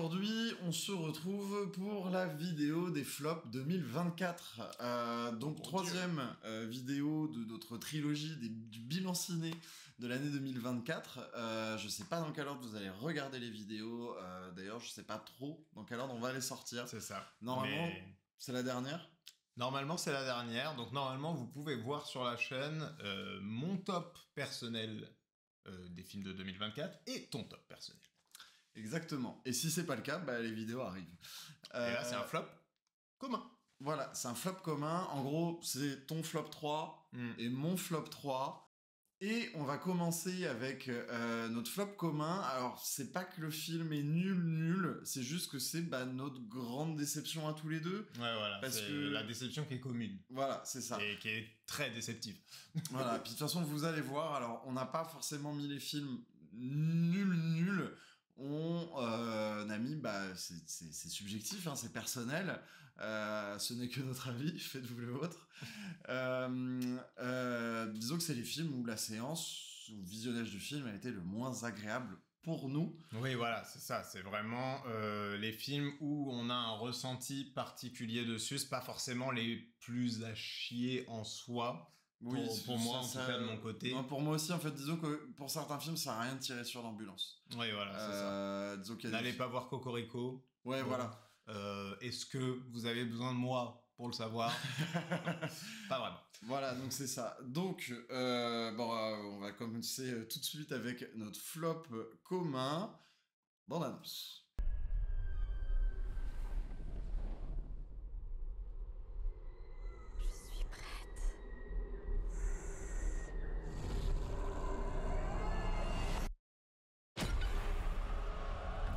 aujourd'hui, on se retrouve pour la vidéo des flops 2024. Donc, troisième vidéo de notre trilogie du bilan ciné de l'année 2024. Je sais pas dans quel ordre vous allez regarder les vidéos. D'ailleurs, je sais pas trop dans quel ordre on va les sortir. C'est ça. Normalement, c'est la dernière. Normalement, c'est la dernière. Donc, normalement, vous pouvez voir sur la chaîne mon top personnel des films de 2024 et ton top personnel. Exactement. Et si c'est pas le cas, bah, les vidéos arrivent. Et là, c'est un flop commun. Voilà, c'est un flop commun. En gros, c'est ton flop 3 et mon flop 3. Et on va commencer avec notre flop commun. Alors, c'est pas que le film est nul, c'est juste que c'est notre grande déception à tous les deux. Ouais, voilà, c'est la déception qui est commune. Voilà, c'est ça. Et qui est très déceptive. Voilà, puis de toute façon, vous allez voir, alors, on n'a pas forcément mis les films nuls. On a mis, c'est subjectif, hein, c'est personnel, ce n'est que notre avis, faites-vous le vôtre. Disons que c'est les films où la séance, où le visionnage du film a été le moins agréable pour nous. Oui, voilà, c'est ça, c'est vraiment les films où on a un ressenti particulier dessus, c'est pas forcément les plus à chier en soi. Oui, pour moi, en tout cas, de mon côté. Non, pour moi aussi, en fait, disons que pour certains films, ça n'a rien de tirer sur l'ambulance. Oui, voilà, c'est ça. Disons qu'il y a N'allez pas voir Cocorico. Ouais, voilà. Est-ce que vous avez besoin de moi pour le savoir? Pas vraiment. Voilà, donc c'est ça. Donc, on va commencer tout de suite avec notre flop commun. Bande annonce.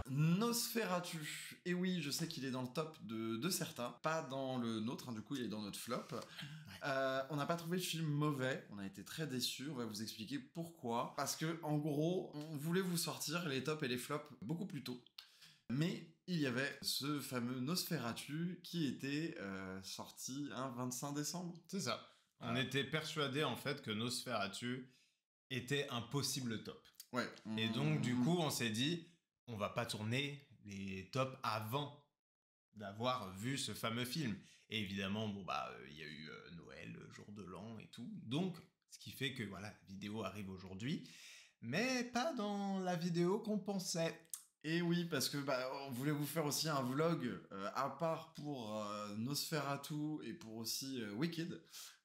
Nosferatu. Et oui, je sais qu'il est dans le top de certains, pas dans le nôtre, hein, du coup il est dans notre flop. On n'a pas trouvé le film mauvais, on a été très déçus, on va vous expliquer pourquoi. Parce que en gros, on voulait vous sortir les tops et les flops beaucoup plus tôt. Mais il y avait ce fameux Nosferatu qui était sorti un 25 décembre. C'est ça. On était persuadés en fait que Nosferatu était un possible top. Ouais. Et donc du coup on s'est dit... on va pas tourner les tops avant d'avoir vu ce fameux film. Et évidemment, y a eu Noël, jour de l'an et tout. Donc, ce qui fait que voilà, la vidéo arrive aujourd'hui, mais pas dans la vidéo qu'on pensait. Et oui, parce que on voulait vous faire aussi un vlog à part pour Nosferatu et pour aussi Wicked.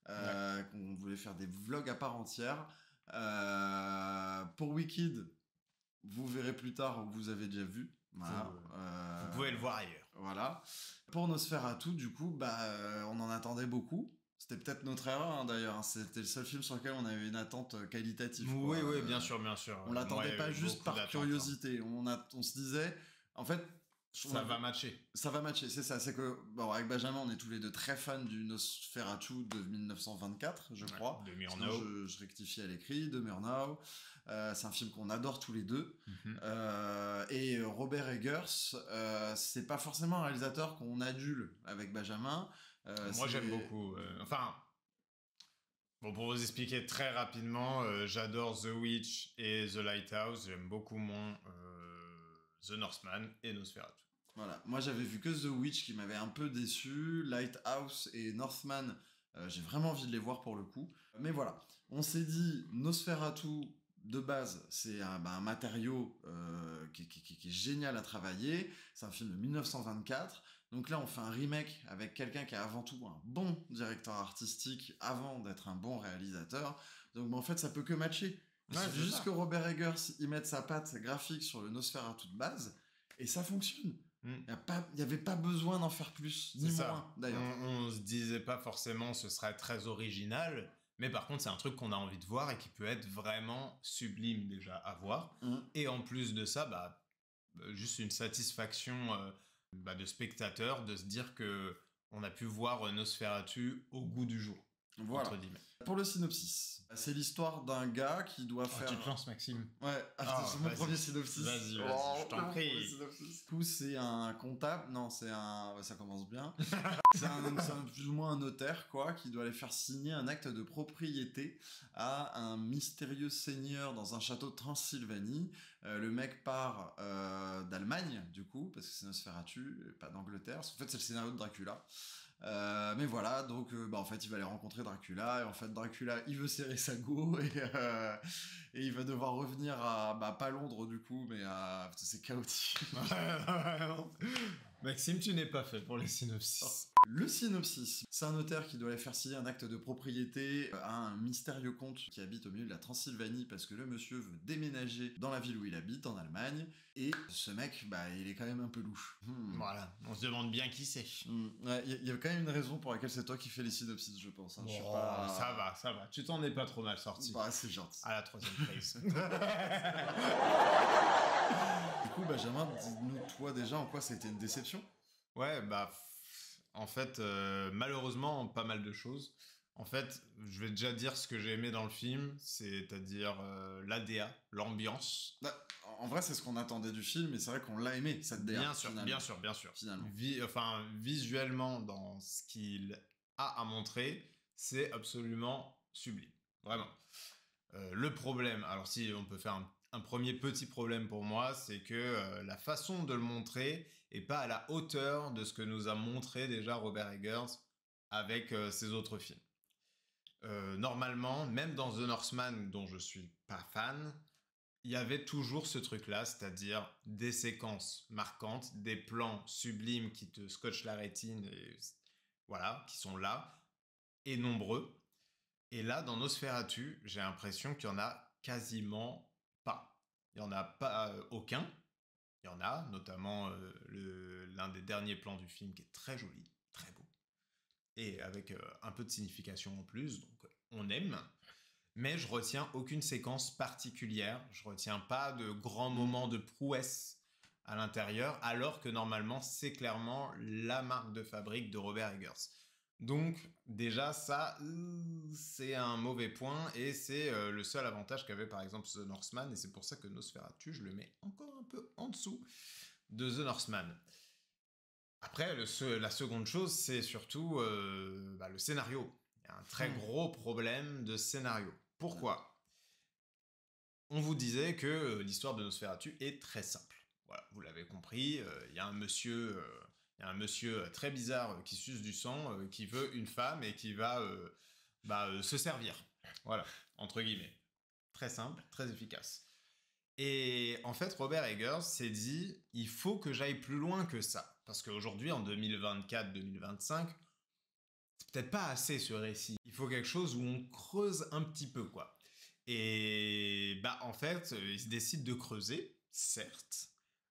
On voulait faire des vlogs à part entière. Pour Wicked, vous verrez plus tard où vous avez déjà vu. Voilà. Vous pouvez le voir ailleurs. Voilà. Pour Nosferatu, du coup, on en attendait beaucoup. C'était peut-être notre erreur, hein, d'ailleurs. Hein. C'était le seul film sur lequel on avait une attente qualitative. Oui, oui, bien sûr. On l'attendait pas juste par curiosité. On se disait, en fait... Ça va matcher. Ça va matcher, c'est ça. C'est que, avec Benjamin, on est tous les deux très fans du Nosferatu de 1924, je crois. De Murnau. Je rectifie à l'écrit, de Murnau. C'est un film qu'on adore tous les deux. Et Robert Eggers, c'est pas forcément un réalisateur qu'on adule avec Benjamin. Moi, j'aime beaucoup. Pour vous expliquer très rapidement, j'adore The Witch et The Lighthouse. J'aime beaucoup moins The Northman et Nosferatu. Voilà. Moi, j'avais vu que The Witch qui m'avait un peu déçu. Lighthouse et Northman, j'ai vraiment envie de les voir pour le coup. Mais voilà, on s'est dit Nosferatu... de base, c'est un matériau qui est génial à travailler. C'est un film de 1924. Donc là, on fait un remake avec quelqu'un qui est avant tout un bon directeur artistique avant d'être un bon réalisateur. Donc en fait, ça peut que matcher. Il suffit juste que Robert Eggers y mette sa patte graphique sur le Nosferatu de base et ça fonctionne. Il n'y avait pas besoin d'en faire plus, ni moins d'ailleurs. On se disait pas forcément ce serait très original. Mais par contre, c'est un truc qu'on a envie de voir et qui peut être vraiment sublime déjà à voir. Et en plus de ça, juste une satisfaction de spectateur de se dire que on a pu voir Nosferatu au goût du jour. Voilà. entre guillemets. Pour le synopsis, c'est l'histoire d'un gars qui doit faire... Tu te lances, Maxime. Ouais, c'est mon premier synopsis. Vas-y, je t'en prie. Du coup, c'est un comptable. Non, c'est un... Ouais, ça commence bien. c'est plus ou moins un notaire, quoi, qui doit aller faire signer un acte de propriété à un mystérieux seigneur dans un château de Transylvanie. Le mec part d'Allemagne, du coup, parce que c'est Nosferatu, et pas d'Angleterre. En fait, c'est le scénario de Dracula. Mais voilà, donc en fait il va aller rencontrer Dracula, et en fait Dracula il veut serrer sa go, et il va devoir revenir à pas Londres du coup, mais à... c'est chaotique. Maxime, tu n'es pas fait pour les synopsis. Le synopsis, c'est un notaire qui doit aller faire signer un acte de propriété à un mystérieux comte qui habite au milieu de la Transylvanie parce que le monsieur veut déménager dans la ville où il habite, en Allemagne, et ce mec, il est quand même un peu louche. Voilà, on se demande bien qui c'est. Ouais, il y a quand même une raison pour laquelle c'est toi qui fais les synopsis, je pense. Hein. Bon, je suis pas... ça va, tu t'en es pas trop mal sorti. C'est gentil. À la 3e prise. Du coup, Benjamin, dis-nous toi déjà en quoi ça a été une déception. Ouais, en fait, malheureusement, pas mal de choses. En fait, je vais déjà dire ce que j'ai aimé dans le film, c'est-à-dire l'ADA, l'ambiance. En vrai, c'est ce qu'on attendait du film, et c'est vrai qu'on l'a aimé, cette DA. Bien sûr. Finalement. Visuellement, dans ce qu'il a à montrer, c'est absolument sublime. Vraiment. Le problème, alors si on peut faire un premier petit problème pour moi, c'est que la façon de le montrer est pas à la hauteur de ce que nous a montré déjà Robert Eggers avec ses autres films. Normalement, même dans The Northman, dont je suis pas fan, il y avait toujours ce truc-là, c'est-à-dire des séquences marquantes, des plans sublimes qui te scotchent la rétine, et voilà, qui sont là, et nombreux. Et là, dans Nosferatu, j'ai l'impression qu'il y en a quasiment pas. Il n'y en a pas aucun. Il y en a, notamment l'un des derniers plans du film qui est très joli, très beau. Et avec un peu de signification en plus, donc on aime. Mais je retiens aucune séquence particulière. Je retiens pas de grands moments de prouesse à l'intérieur, alors que normalement, c'est clairement la marque de fabrique de Robert Eggers. Donc déjà ça, c'est un mauvais point, et c'est le seul avantage qu'avait par exemple The Northman, et c'est pour ça que Nosferatu, je le mets encore un peu en dessous de The Northman. Après, la seconde chose, c'est surtout le scénario. Il y a un très gros problème de scénario. Pourquoi ? On vous disait que l'histoire de Nosferatu est très simple. Voilà, vous l'avez compris, il y a un monsieur très bizarre qui suce du sang, qui veut une femme et qui va se servir. Voilà, entre guillemets. Très simple, très efficace. Et en fait, Robert Eggers s'est dit, il faut que j'aille plus loin que ça. Parce qu'aujourd'hui, en 2024-2025, c'est peut-être pas assez ce récit. Il faut quelque chose où on creuse un petit peu, quoi. Et en fait, il se décide de creuser, certes,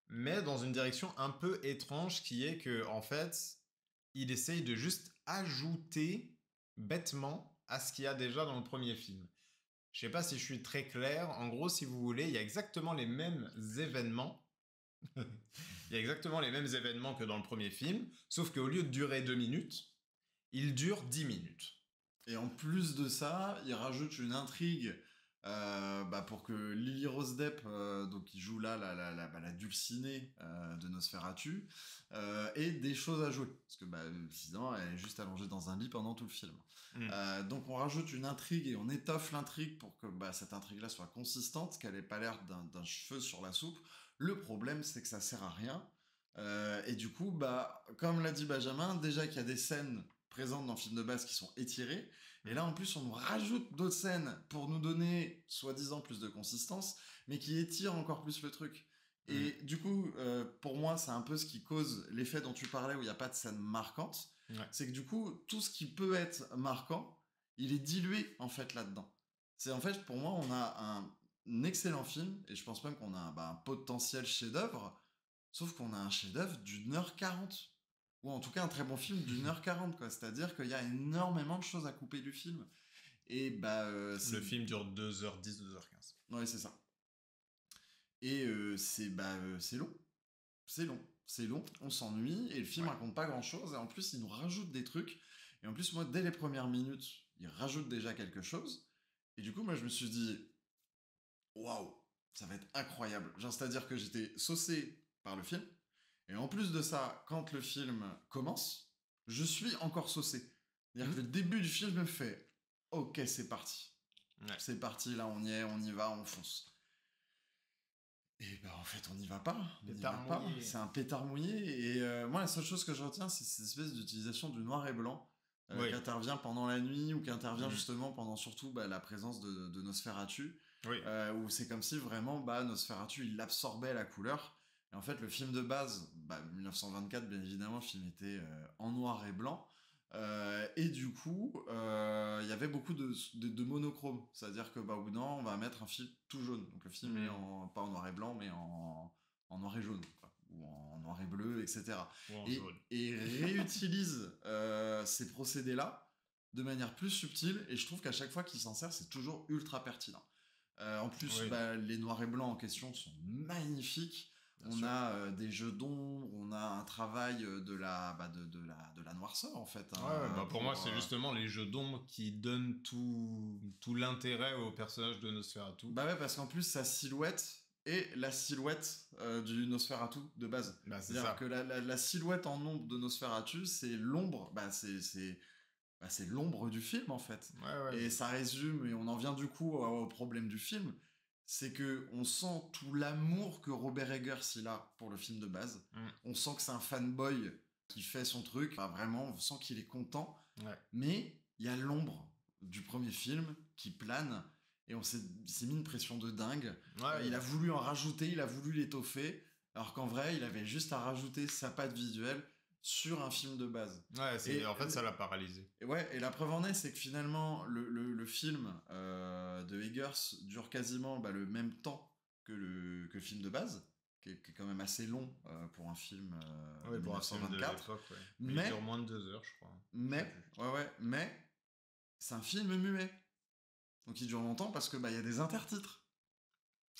mais dans une direction un peu étrange, qui est que, en fait, il essaye de juste ajouter bêtement à ce qu'il y a déjà dans le premier film. Je sais pas si je suis très clair. En gros, si vous voulez, il y a exactement les mêmes événements. Il y a exactement les mêmes événements que dans le premier film, sauf qu'au lieu de durer 2 minutes, il dure 10 minutes. Et en plus de ça, il rajoute une intrigue pour que Lily Rose Depp, donc qui joue là la dulcinée de Nosferatu, ait des choses à jouer. Parce que sinon, elle est juste allongée dans un lit pendant tout le film. Donc on rajoute une intrigue et on étoffe l'intrigue pour que cette intrigue-là soit consistante, qu'elle ait pas l'air d'un cheveu sur la soupe. Le problème, c'est que ça sert à rien. Et du coup, comme l'a dit Benjamin, déjà qu'il y a des scènes présentes dans le film de base qui sont étirées, et là en plus on nous rajoute d'autres scènes pour nous donner soi-disant plus de consistance, mais qui étirent encore plus le truc. Et du coup, pour moi, c'est un peu ce qui cause l'effet dont tu parlais, où il n'y a pas de scène marquante. Ouais. C'est que du coup, tout ce qui peut être marquant, il est dilué en fait là-dedans. C'est en fait, pour moi, on a un excellent film, et je pense même qu'on a un potentiel chef-d'œuvre, sauf qu'on a un chef-d'œuvre d'1h40. Ou en tout cas un très bon film d'1h40, quoi. C'est-à-dire qu'il y a énormément de choses à couper du film. Et le film dure 2h10, 2h15. Ouais, c'est ça. Et c'est long. C'est long, on s'ennuie, et le film raconte pas grand-chose, et en plus il nous rajoute des trucs. Et en plus, moi, dès les premières minutes, il rajoute déjà quelque chose. Et du coup, moi, je me suis dit, waouh, ça va être incroyable. Genre, c'est-à-dire que j'étais saucé par le film. Et en plus de ça, quand le film commence, je suis encore saucé. C'est-à-dire que le début du film me fait, ok, c'est parti. Ouais. C'est parti, là, on y est, on y va, on fonce. Et ben en fait, on n'y va pas. On n'y va pas. C'est un pétard mouillé. Et moi, la seule chose que je retiens, c'est cette espèce d'utilisation du noir et blanc Oui. qui intervient pendant la nuit ou qui intervient justement pendant surtout la présence de Nosferatu. Oui. Où c'est comme si vraiment Nosferatu, il absorbait la couleur. Et en fait, le film de base, 1924, bien évidemment, le film était en noir et blanc. Et du coup, il y avait beaucoup de monochrome. C'est-à-dire que au bout d'un moment, on va mettre un film tout jaune. Donc le film est pas en noir et blanc, mais en noir et jaune. Quoi. Ou en noir et bleu, etc. Et réutilise ces procédés-là de manière plus subtile. Et je trouve qu'à chaque fois qu'il s'en sert, c'est toujours ultra pertinent. En plus, les noirs et blancs en question sont magnifiques. On a des jeux d'ombre, on a un travail de la noirceur en fait. Pour moi, c'est justement les jeux d'ombre qui donnent tout l'intérêt au personnage de Nosferatu. Parce qu'en plus, sa silhouette est la silhouette du Nosferatu de base. C'est-à-dire que la silhouette en ombre de Nosferatu, c'est l'ombre, c'est l'ombre du film en fait. Et ça résume, et on en vient du coup au problème du film. C'est que on sent tout l'amour que Robert Eggers il a pour le film de base. On sent que c'est un fanboy qui fait son truc. Vraiment, on sent qu'il est content. Mais il y a l'ombre du premier film qui plane et on s'est mis une pression de dingue. Il a voulu en rajouter, il a voulu l'étoffer, alors qu'en vrai, il avait juste à rajouter sa patte visuelle sur un film de base. En fait, ça l'a paralysé. Et la preuve en est, c'est que finalement, le film de Eggers dure quasiment le même temps que le film de base, qui est quand même assez long pour un film de 1924. Mais il dure moins de 2 heures, je crois. Mais c'est un film muet. Donc il dure longtemps parce que y a des intertitres.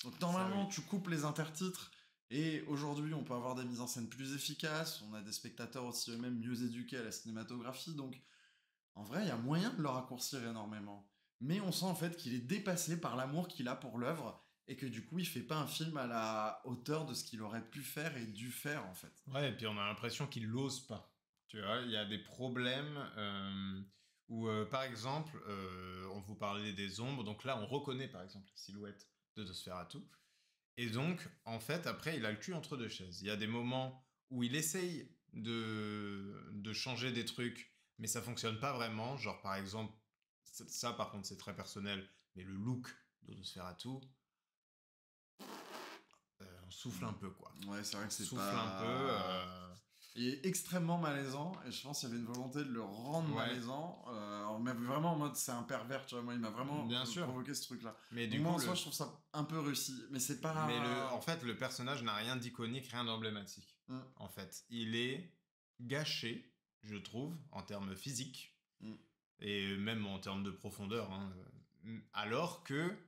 Donc normalement, tu coupes les intertitres. Et aujourd'hui, on peut avoir des mises en scène plus efficaces, on a des spectateurs aussi eux-mêmes mieux éduqués à la cinématographie, donc en vrai, il y a moyen de le raccourcir énormément. Mais on sent en fait qu'il est dépassé par l'amour qu'il a pour l'œuvre, et que du coup, il fait pas un film à la hauteur de ce qu'il aurait pu faire et dû faire, en fait. Et puis on a l'impression qu'il l'ose pas. Tu vois, il y a des problèmes où, par exemple, on vous parlait des ombres, donc là, on reconnaît, par exemple, la silhouette de Nosferatu. Et donc, en fait, après, il a le cul entre deux chaises. Il y a des moments où il essaye de changer des trucs, mais ça fonctionne pas vraiment. Genre, par exemple, ça, par contre, c'est très personnel, mais le look de Nosferatu, on souffle un peu, quoi. C'est vrai que c'est souffle un peu. Il est extrêmement malaisant, et je pense qu'il y avait une volonté de le rendre malaisant. Mais vraiment en mode c'est un pervers, tu vois. Moi, il m'a vraiment provoqué ce truc-là. Mais du coup, en soi, je trouve ça un peu réussi. Mais c'est pas. Mais en fait, le personnage n'a rien d'iconique, rien d'emblématique. En fait, il est gâché, je trouve, en termes physiques et même en termes de profondeur. Alors que,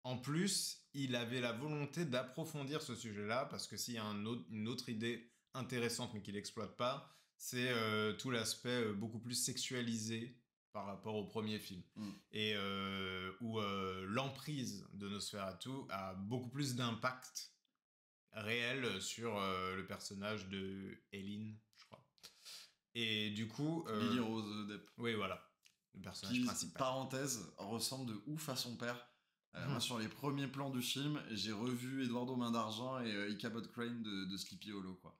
en plus, il avait la volonté d'approfondir ce sujet-là, parce que s'il y a une autre idée intéressante mais qu'il n'exploite pas, c'est tout l'aspect beaucoup plus sexualisé par rapport au premier film. Et où l'emprise de Nosferatu a beaucoup plus d'impact réel sur le personnage de Eileen, je crois. Et du coup... Lily Rose Depp. Oui, voilà. Le personnage principal. Parenthèse, ressemble de ouf à son père. Moi, sur les premiers plans du film, j'ai revu Eduardo Main d'Argent et Ichabod Crane de Sleepy Hollow, quoi.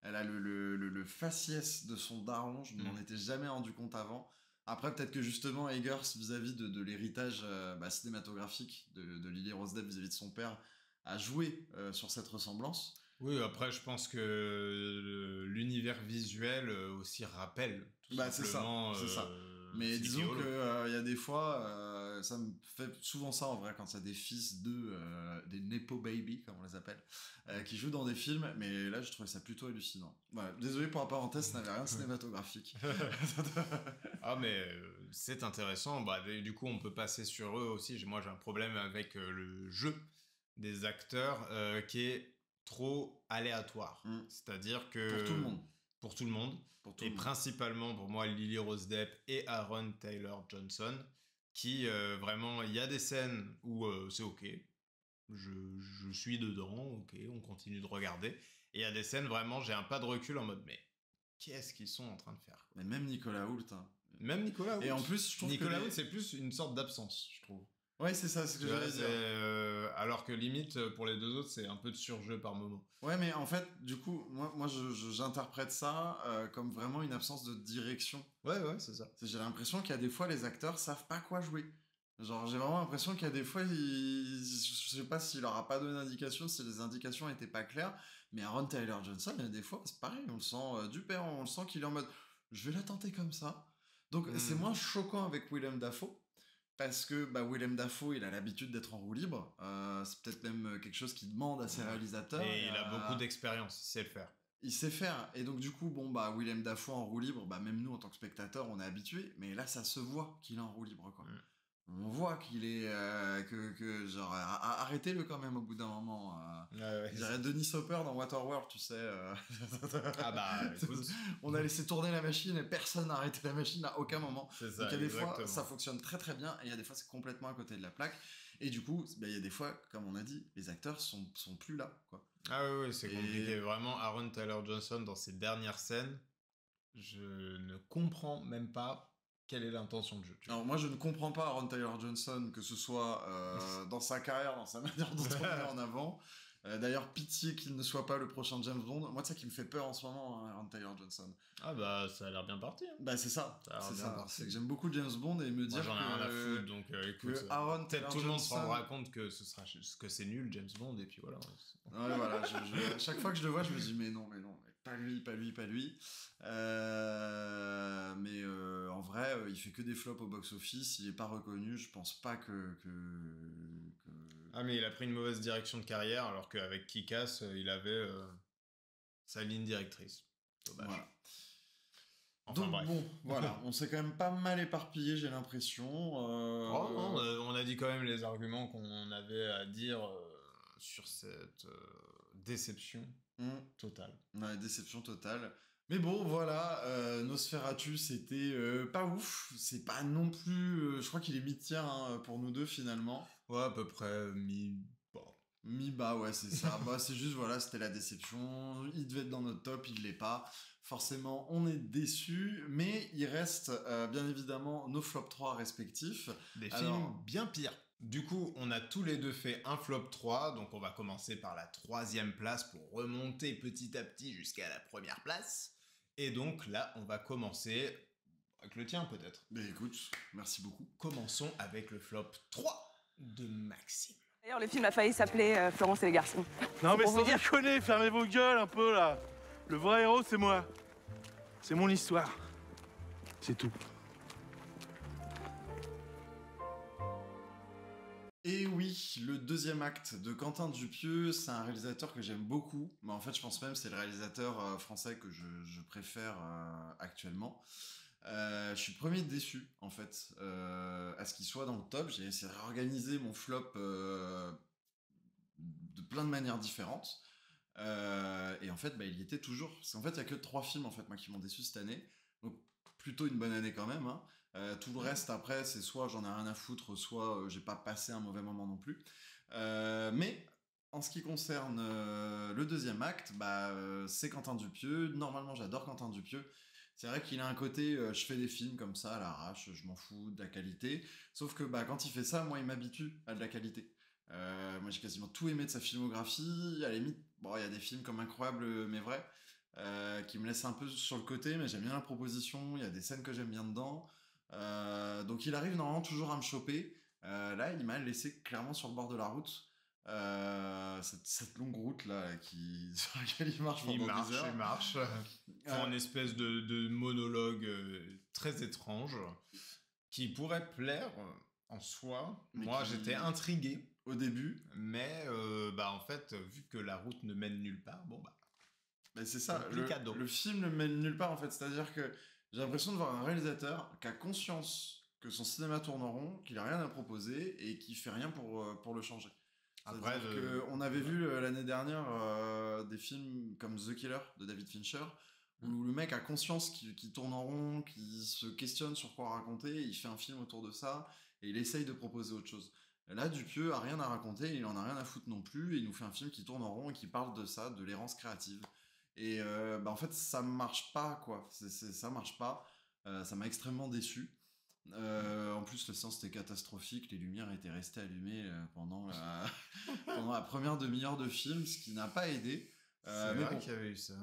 Elle a le faciès de son daron, je ne m'en étais jamais rendu compte avant. Après, peut-être que justement, Eggers, vis-à-vis de l'héritage cinématographique de Lily Rose Depp vis-à-vis de son père, a joué sur cette ressemblance. Oui, après, je pense que l'univers visuel aussi rappelle tout simplement... C'est ça. Mais disons qu'il y a des fois, ça me fait souvent ça en vrai, quand il y a des fils des Nepo Baby, comme on les appelle, qui jouent dans des films, mais là je trouvais ça plutôt hallucinant. Voilà. Désolé pour la parenthèse, ça n'avait rien de cinématographique. Mais c'est intéressant, du coup on peut passer sur eux aussi. Moi j'ai un problème avec le jeu des acteurs qui est trop aléatoire. C'est-à-dire que... Pour tout le monde. pour tout le monde. Pour tout Et le monde. principalement pour moi Lily Rose Depp et Aaron Taylor Johnson, qui vraiment, il y a des scènes où c'est ok, je suis dedans, ok, on continue de regarder. Et il y a des scènes vraiment, j'ai un pas de recul en mode mais qu'est-ce qu'ils sont en train de faire, quoi. Mais même Nicolas Hoult. Hein. Même Nicolas Hoult. Et en plus, je trouve Nicolas que Hoult, c'est plus une sorte d'absence, je trouve. Ouais, c'est ça, c'est ce que Tu vois, j'allais dire. alors que limite, pour les deux autres, c'est un peu de surjeu par moment. Ouais, mais en fait, du coup, moi j'interprète ça comme vraiment une absence de direction. Ouais, c'est ça. J'ai l'impression qu'il y a des fois, les acteurs savent pas quoi jouer. Genre, j'ai vraiment l'impression qu'il y a des fois, je sais pas s'il leur a pas donné d'indication, si les indications étaient pas claires, mais Aaron Taylor Johnson, il y a des fois, c'est pareil, on le sent du père, on le sent qu'il est en mode, je vais la tenter comme ça. Donc, c'est moins choquant avec Willem Dafoe, parce que Willem Dafoe, il a l'habitude d'être en roue libre. C'est peut-être même quelque chose qu'il demande à ses réalisateurs. Et il a beaucoup d'expérience, il sait le faire. Il sait faire. Et donc, du coup, Willem Dafoe en roue libre, même nous, en tant que spectateurs, on est habitués. Mais là, ça se voit qu'il est en roue libre, quoi. On voit qu'il est... genre, arrêtez-le quand même au bout d'un moment. Ouais, je dirais Denis Hopper dans Waterworld, tu sais. Ah bah, écoute. On a laissé tourner la machine et personne n'a arrêté la machine à aucun moment. C'est ça, donc, il y a des exactement. fois, ça fonctionne très très bien. Et il y a des fois, c'est complètement à côté de la plaque. Et du coup, il y a des fois, comme on a dit, les acteurs sont plus là, quoi. Ah oui, c'est compliqué. Vraiment, Aaron Taylor Johnson, dans ses dernières scènes, je ne comprends même pas quelle est l'intention de jeu. Alors moi, je ne comprends pas Aaron Taylor Johnson, que ce soit dans sa carrière, dans sa manière dont on met en avant. D'ailleurs, pitié qu'il ne soit pas le prochain James Bond. Moi, c'est ça qui me fait peur en ce moment, Aaron Taylor Johnson. Ah bah, ça a l'air bien parti. Hein. C'est ça. C'est ça. C'est que j'aime beaucoup James Bond et me dire j'en ai rien à foutre, donc écoute, Aaron peut-être Taylor tout le monde se Johnson... rendra compte que que c'est nul, James Bond, et puis voilà. Ouais, voilà. Chaque fois que je le vois, je me dis mais non, pas lui. Mais en vrai, il fait que des flops au box-office. Il est pas reconnu. Je pense pas que... Ah, mais il a pris une mauvaise direction de carrière, alors qu'avec Kick-Ass, il avait sa ligne directrice. Dommage. Voilà. Enfin, donc bref. bon, voilà, on s'est quand même pas mal éparpillé, j'ai l'impression. On a dit quand même les arguments qu'on avait à dire sur cette déception totale. Ouais, déception totale. Mais bon, voilà, Nosferatu, c'était pas ouf. C'est pas non plus... je crois qu'il est mi-tiers pour nous deux, finalement. Ouais, à peu près mi-bas. Mi-bas, ouais, c'est ça. C'est juste, voilà, c'était la déception. Il devait être dans notre top, il l'est pas. Forcément, on est déçus. Mais il reste, bien évidemment, nos flop 3 respectifs. Des films bien pires. Du coup, on a tous les deux fait un flop 3, donc on va commencer par la 3e place pour remonter petit à petit jusqu'à la 1re place. Et donc là, on va commencer avec le tien peut-être. Mais écoute, merci beaucoup. Commençons avec le flop 3 de Maxime. D'ailleurs, le film a failli s'appeler Florence et les garçons. Non mais sans déconner, fermez vos gueules un peu là. Le vrai héros, c'est moi. C'est mon histoire. C'est tout. Et oui, le 2e acte de Quentin Dupieux, c'est un réalisateur que j'aime beaucoup. Mais en fait, je pense même que c'est le réalisateur français que je préfère actuellement. Je suis le premier déçu, en fait, à ce qu'il soit dans le top. J'ai essayé de réorganiser mon flop de plein de manières différentes. Et en fait, il y était toujours. Parce qu'en fait, il n'y a que 3 films en fait, moi, qui m'ont déçu cette année. Donc, plutôt une bonne année quand même. Hein. Tout le reste, après, c'est soit j'en ai rien à foutre, soit j'ai pas passé un mauvais moment non plus. Mais en ce qui concerne le 2e acte, c'est Quentin Dupieux. Normalement, j'adore Quentin Dupieux. C'est vrai qu'il a un côté, je fais des films comme ça à l'arrache, je m'en fous de la qualité. Sauf que quand il fait ça, moi, il m'habitue à de la qualité. Moi, j'ai quasiment tout aimé de sa filmographie. À la limite, il y a des films comme Incroyable mais vrai, qui me laissent un peu sur le côté, mais j'aime bien la proposition. Il y a des scènes que j'aime bien dedans. Donc, il arrive normalement toujours à me choper. Là, il m'a laissé clairement sur le bord de la route. Cette longue route là sur laquelle il marche pendant 10 heures. Il marche. Une espèce de monologue très étrange qui pourrait plaire en soi. Mais moi, j'étais intrigué au début, mais en fait, vu que la route ne mène nulle part, c'est ça. Le film ne mène nulle part en fait. C'est-à-dire que j'ai l'impression de voir un réalisateur qui a conscience que son cinéma tourne en rond, qu'il a rien à proposer et qui fait rien pour le changer. Après, on avait vu l'année dernière des films comme The Killer de David Fincher, où le mec a conscience qu'il tourne en rond, qu'il se questionne sur quoi raconter, il fait un film autour de ça, et il essaye de proposer autre chose. Là, Dupieux a rien à raconter, il en a rien à foutre non plus, et il nous fait un film qui tourne en rond et qui parle de ça, de l'errance créative. Et en fait, ça marche pas, quoi. Ça marche pas. Ça m'a extrêmement déçu. En plus, le sens était catastrophique, les lumières étaient restées allumées pendant la première demi-heure de film, ce qui n'a pas aidé. C'est mais vrai bon, qu'il y avait eu ça.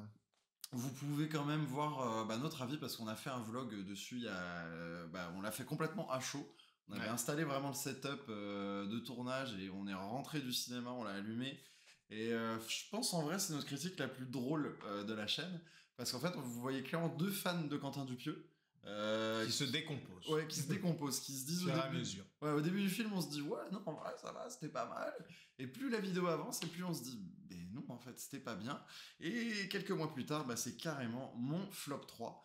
vous pouvez quand même voir notre avis parce qu'on a fait un vlog dessus. On l'a fait complètement à chaud. On avait installé vraiment le setup de tournage et on est rentré du cinéma, on l'a allumé. Et je pense en vrai c'est notre critique la plus drôle de la chaîne parce qu'en fait vous voyez clairement 2 fans de Quentin Dupieux Qui se décompose. Ouais, qui se décomposent, qui se disent Au fur et à mesure. Ouais, au début du film, on se dit ouais, non, en vrai, ça va, c'était pas mal. Et plus la vidéo avance, et plus on se dit mais non, en fait, c'était pas bien. Et quelques mois plus tard, c'est carrément mon flop 3.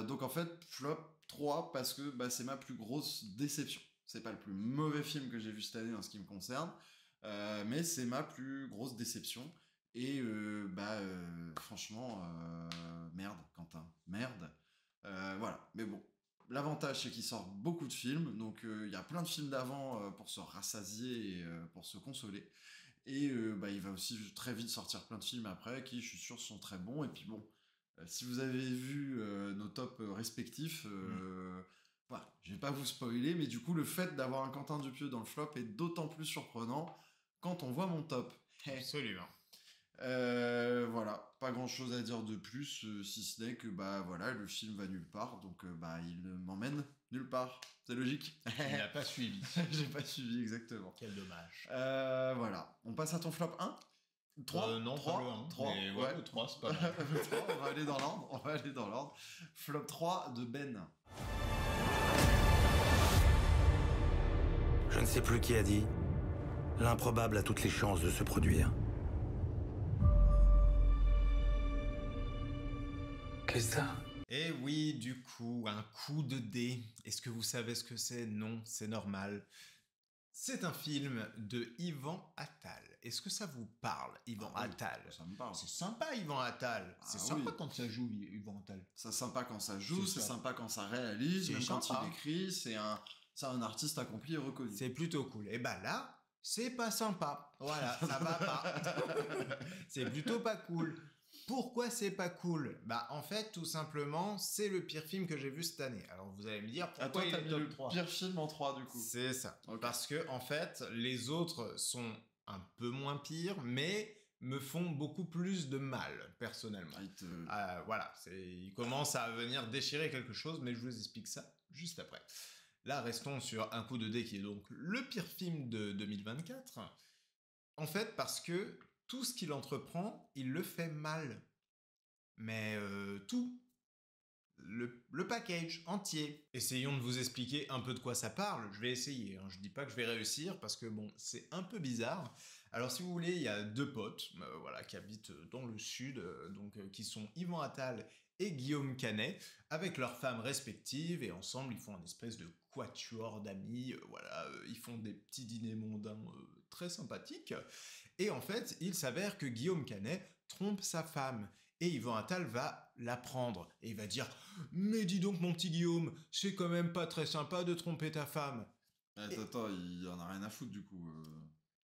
Donc en fait, flop 3 parce que c'est ma plus grosse déception. C'est pas le plus mauvais film que j'ai vu cette année en ce qui me concerne, mais c'est ma plus grosse déception. Et franchement, merde, Quentin, merde. Voilà, mais bon. L'avantage, c'est qu'il sort beaucoup de films, donc il y a plein de films d'avant pour se rassasier et pour se consoler. Et il va aussi très vite sortir plein de films après, qui, je suis sûr, sont très bons. Et puis bon, si vous avez vu nos tops respectifs, voilà, je vais pas vous spoiler, mais du coup, le fait d'avoir un Quentin Dupieux dans le flop est d'autant plus surprenant quand on voit mon top. Absolument. Voilà, pas grand chose à dire de plus, si ce n'est que voilà, le film va nulle part, donc il m'emmène nulle part, c'est logique. Il n'a pas suivi. J'ai pas suivi exactement. Quel dommage. Voilà, on passe à ton flop 1 3 non, 3, pas le 1. 3, mais ouais. le 3, c'est pas mal. Le 3, on va aller dans l'ordre. Flop 3 de Ben. Je ne sais plus qui a dit. L'improbable a toutes les chances de se produire. Qu'est-ce que ça ? Et oui, du coup, un coup de dé. Est-ce que vous savez ce que c'est ? Non, c'est normal. C'est un film de Yvan Attal. Est-ce que ça vous parle, Yvan Attal ? Ça me parle. C'est sympa, Yvan Attal. C'est sympa quand ça joue, Yvan Attal. C'est sympa quand ça joue, c'est sympa quand ça réalise, C'est même quand sympa. il écrit, c'est un artiste accompli et reconnu. C'est plutôt cool. Et là, c'est pas sympa. Voilà, ça va pas. C'est plutôt pas cool. Pourquoi c'est pas cool ? En fait, tout simplement, c'est le pire film que j'ai vu cette année. Alors vous allez me dire pourquoi il t'as est mis top le 3. pire film en 3 du coup. C'est ça. Okay. Parce que en fait, les autres sont un peu moins pires, mais me font beaucoup plus de mal, personnellement. Voilà, il commence à venir déchirer quelque chose, mais je vous explique ça juste après. Là, restons sur Un coup de dé, qui est donc le pire film de 2024. En fait, parce que tout ce qu'il entreprend, il le fait mal. Mais tout. Le package entier. Essayons de vous expliquer un peu de quoi ça parle. Je vais essayer. Je dis pas que je vais réussir parce que bon, c'est un peu bizarre. Alors si vous voulez, il y a 2 potes, qui habitent dans le sud, qui sont Yvan Attal et Guillaume Canet, avec leurs femmes respectives, et ensemble ils font un espèce de quatuor d'amis. Ils font des petits dîners mondains très sympathiques. Et en fait, il s'avère que Guillaume Canet trompe sa femme. Et Yvan Attal va l'apprendre. Et il va dire « Mais dis donc, mon petit Guillaume, c'est quand même pas très sympa de tromper ta femme. » Attends, il en a rien à foutre du coup.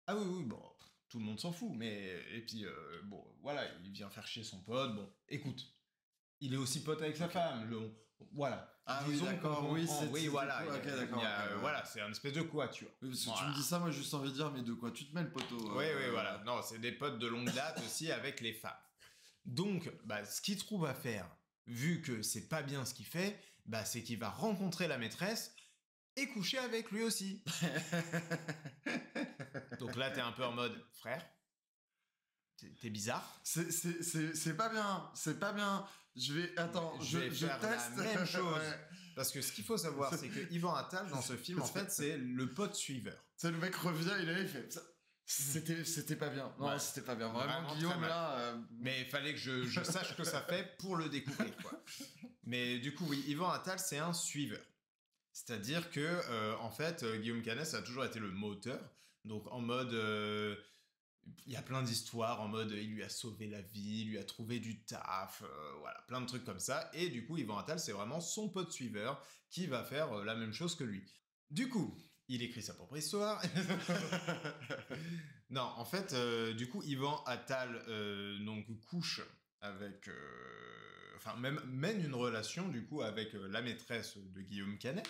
Ah oui, bon, tout le monde s'en fout. Mais et puis, il vient faire chier son pote. Bon, écoute, il est aussi pote avec sa femme. Voilà. Ah disons oui, d'accord, oui, oui, voilà. Ok, d'accord. Voilà, c'est un espèce de quatuor. Oui, parce que Voilà. tu me dis ça, moi j'ai juste envie de dire, mais de quoi tu te mêles, poteau Oui, voilà. Non, c'est des potes de longue date aussi avec les femmes. Donc, ce qu'il trouve à faire, vu que c'est pas bien ce qu'il fait, c'est qu'il va rencontrer la maîtresse et coucher avec lui aussi. Donc là, t'es un peu en mode, frère, t'es bizarre. C'est pas bien, c'est pas bien. Je vais faire teste la même chose. Ouais. Parce que ce qu'il faut savoir, c'est que Yvan Attal, dans ce film, en fait, c'est le pote suiveur. C'est le mec revient, il fait... C'était pas bien. Non, c'était pas bien. Vraiment Guillaume, là... Mais il fallait que je sache ce que ça fait pour le découvrir, quoi. Mais du coup, oui, Yvan Attal, c'est un suiveur. C'est-à-dire que, en fait, Guillaume Canet, ça a toujours été le moteur. Donc, en mode... il y a plein d'histoires en mode il lui a sauvé la vie, il lui a trouvé du taf, voilà, plein de trucs comme ça. Et du coup, Yvan Attal, c'est vraiment son pote suiveur qui va faire la même chose que lui. Du coup, il écrit sa propre histoire. Non, en fait, du coup, Yvan Attal donc couche avec, enfin même mène une relation du coup avec la maîtresse de Guillaume Canet.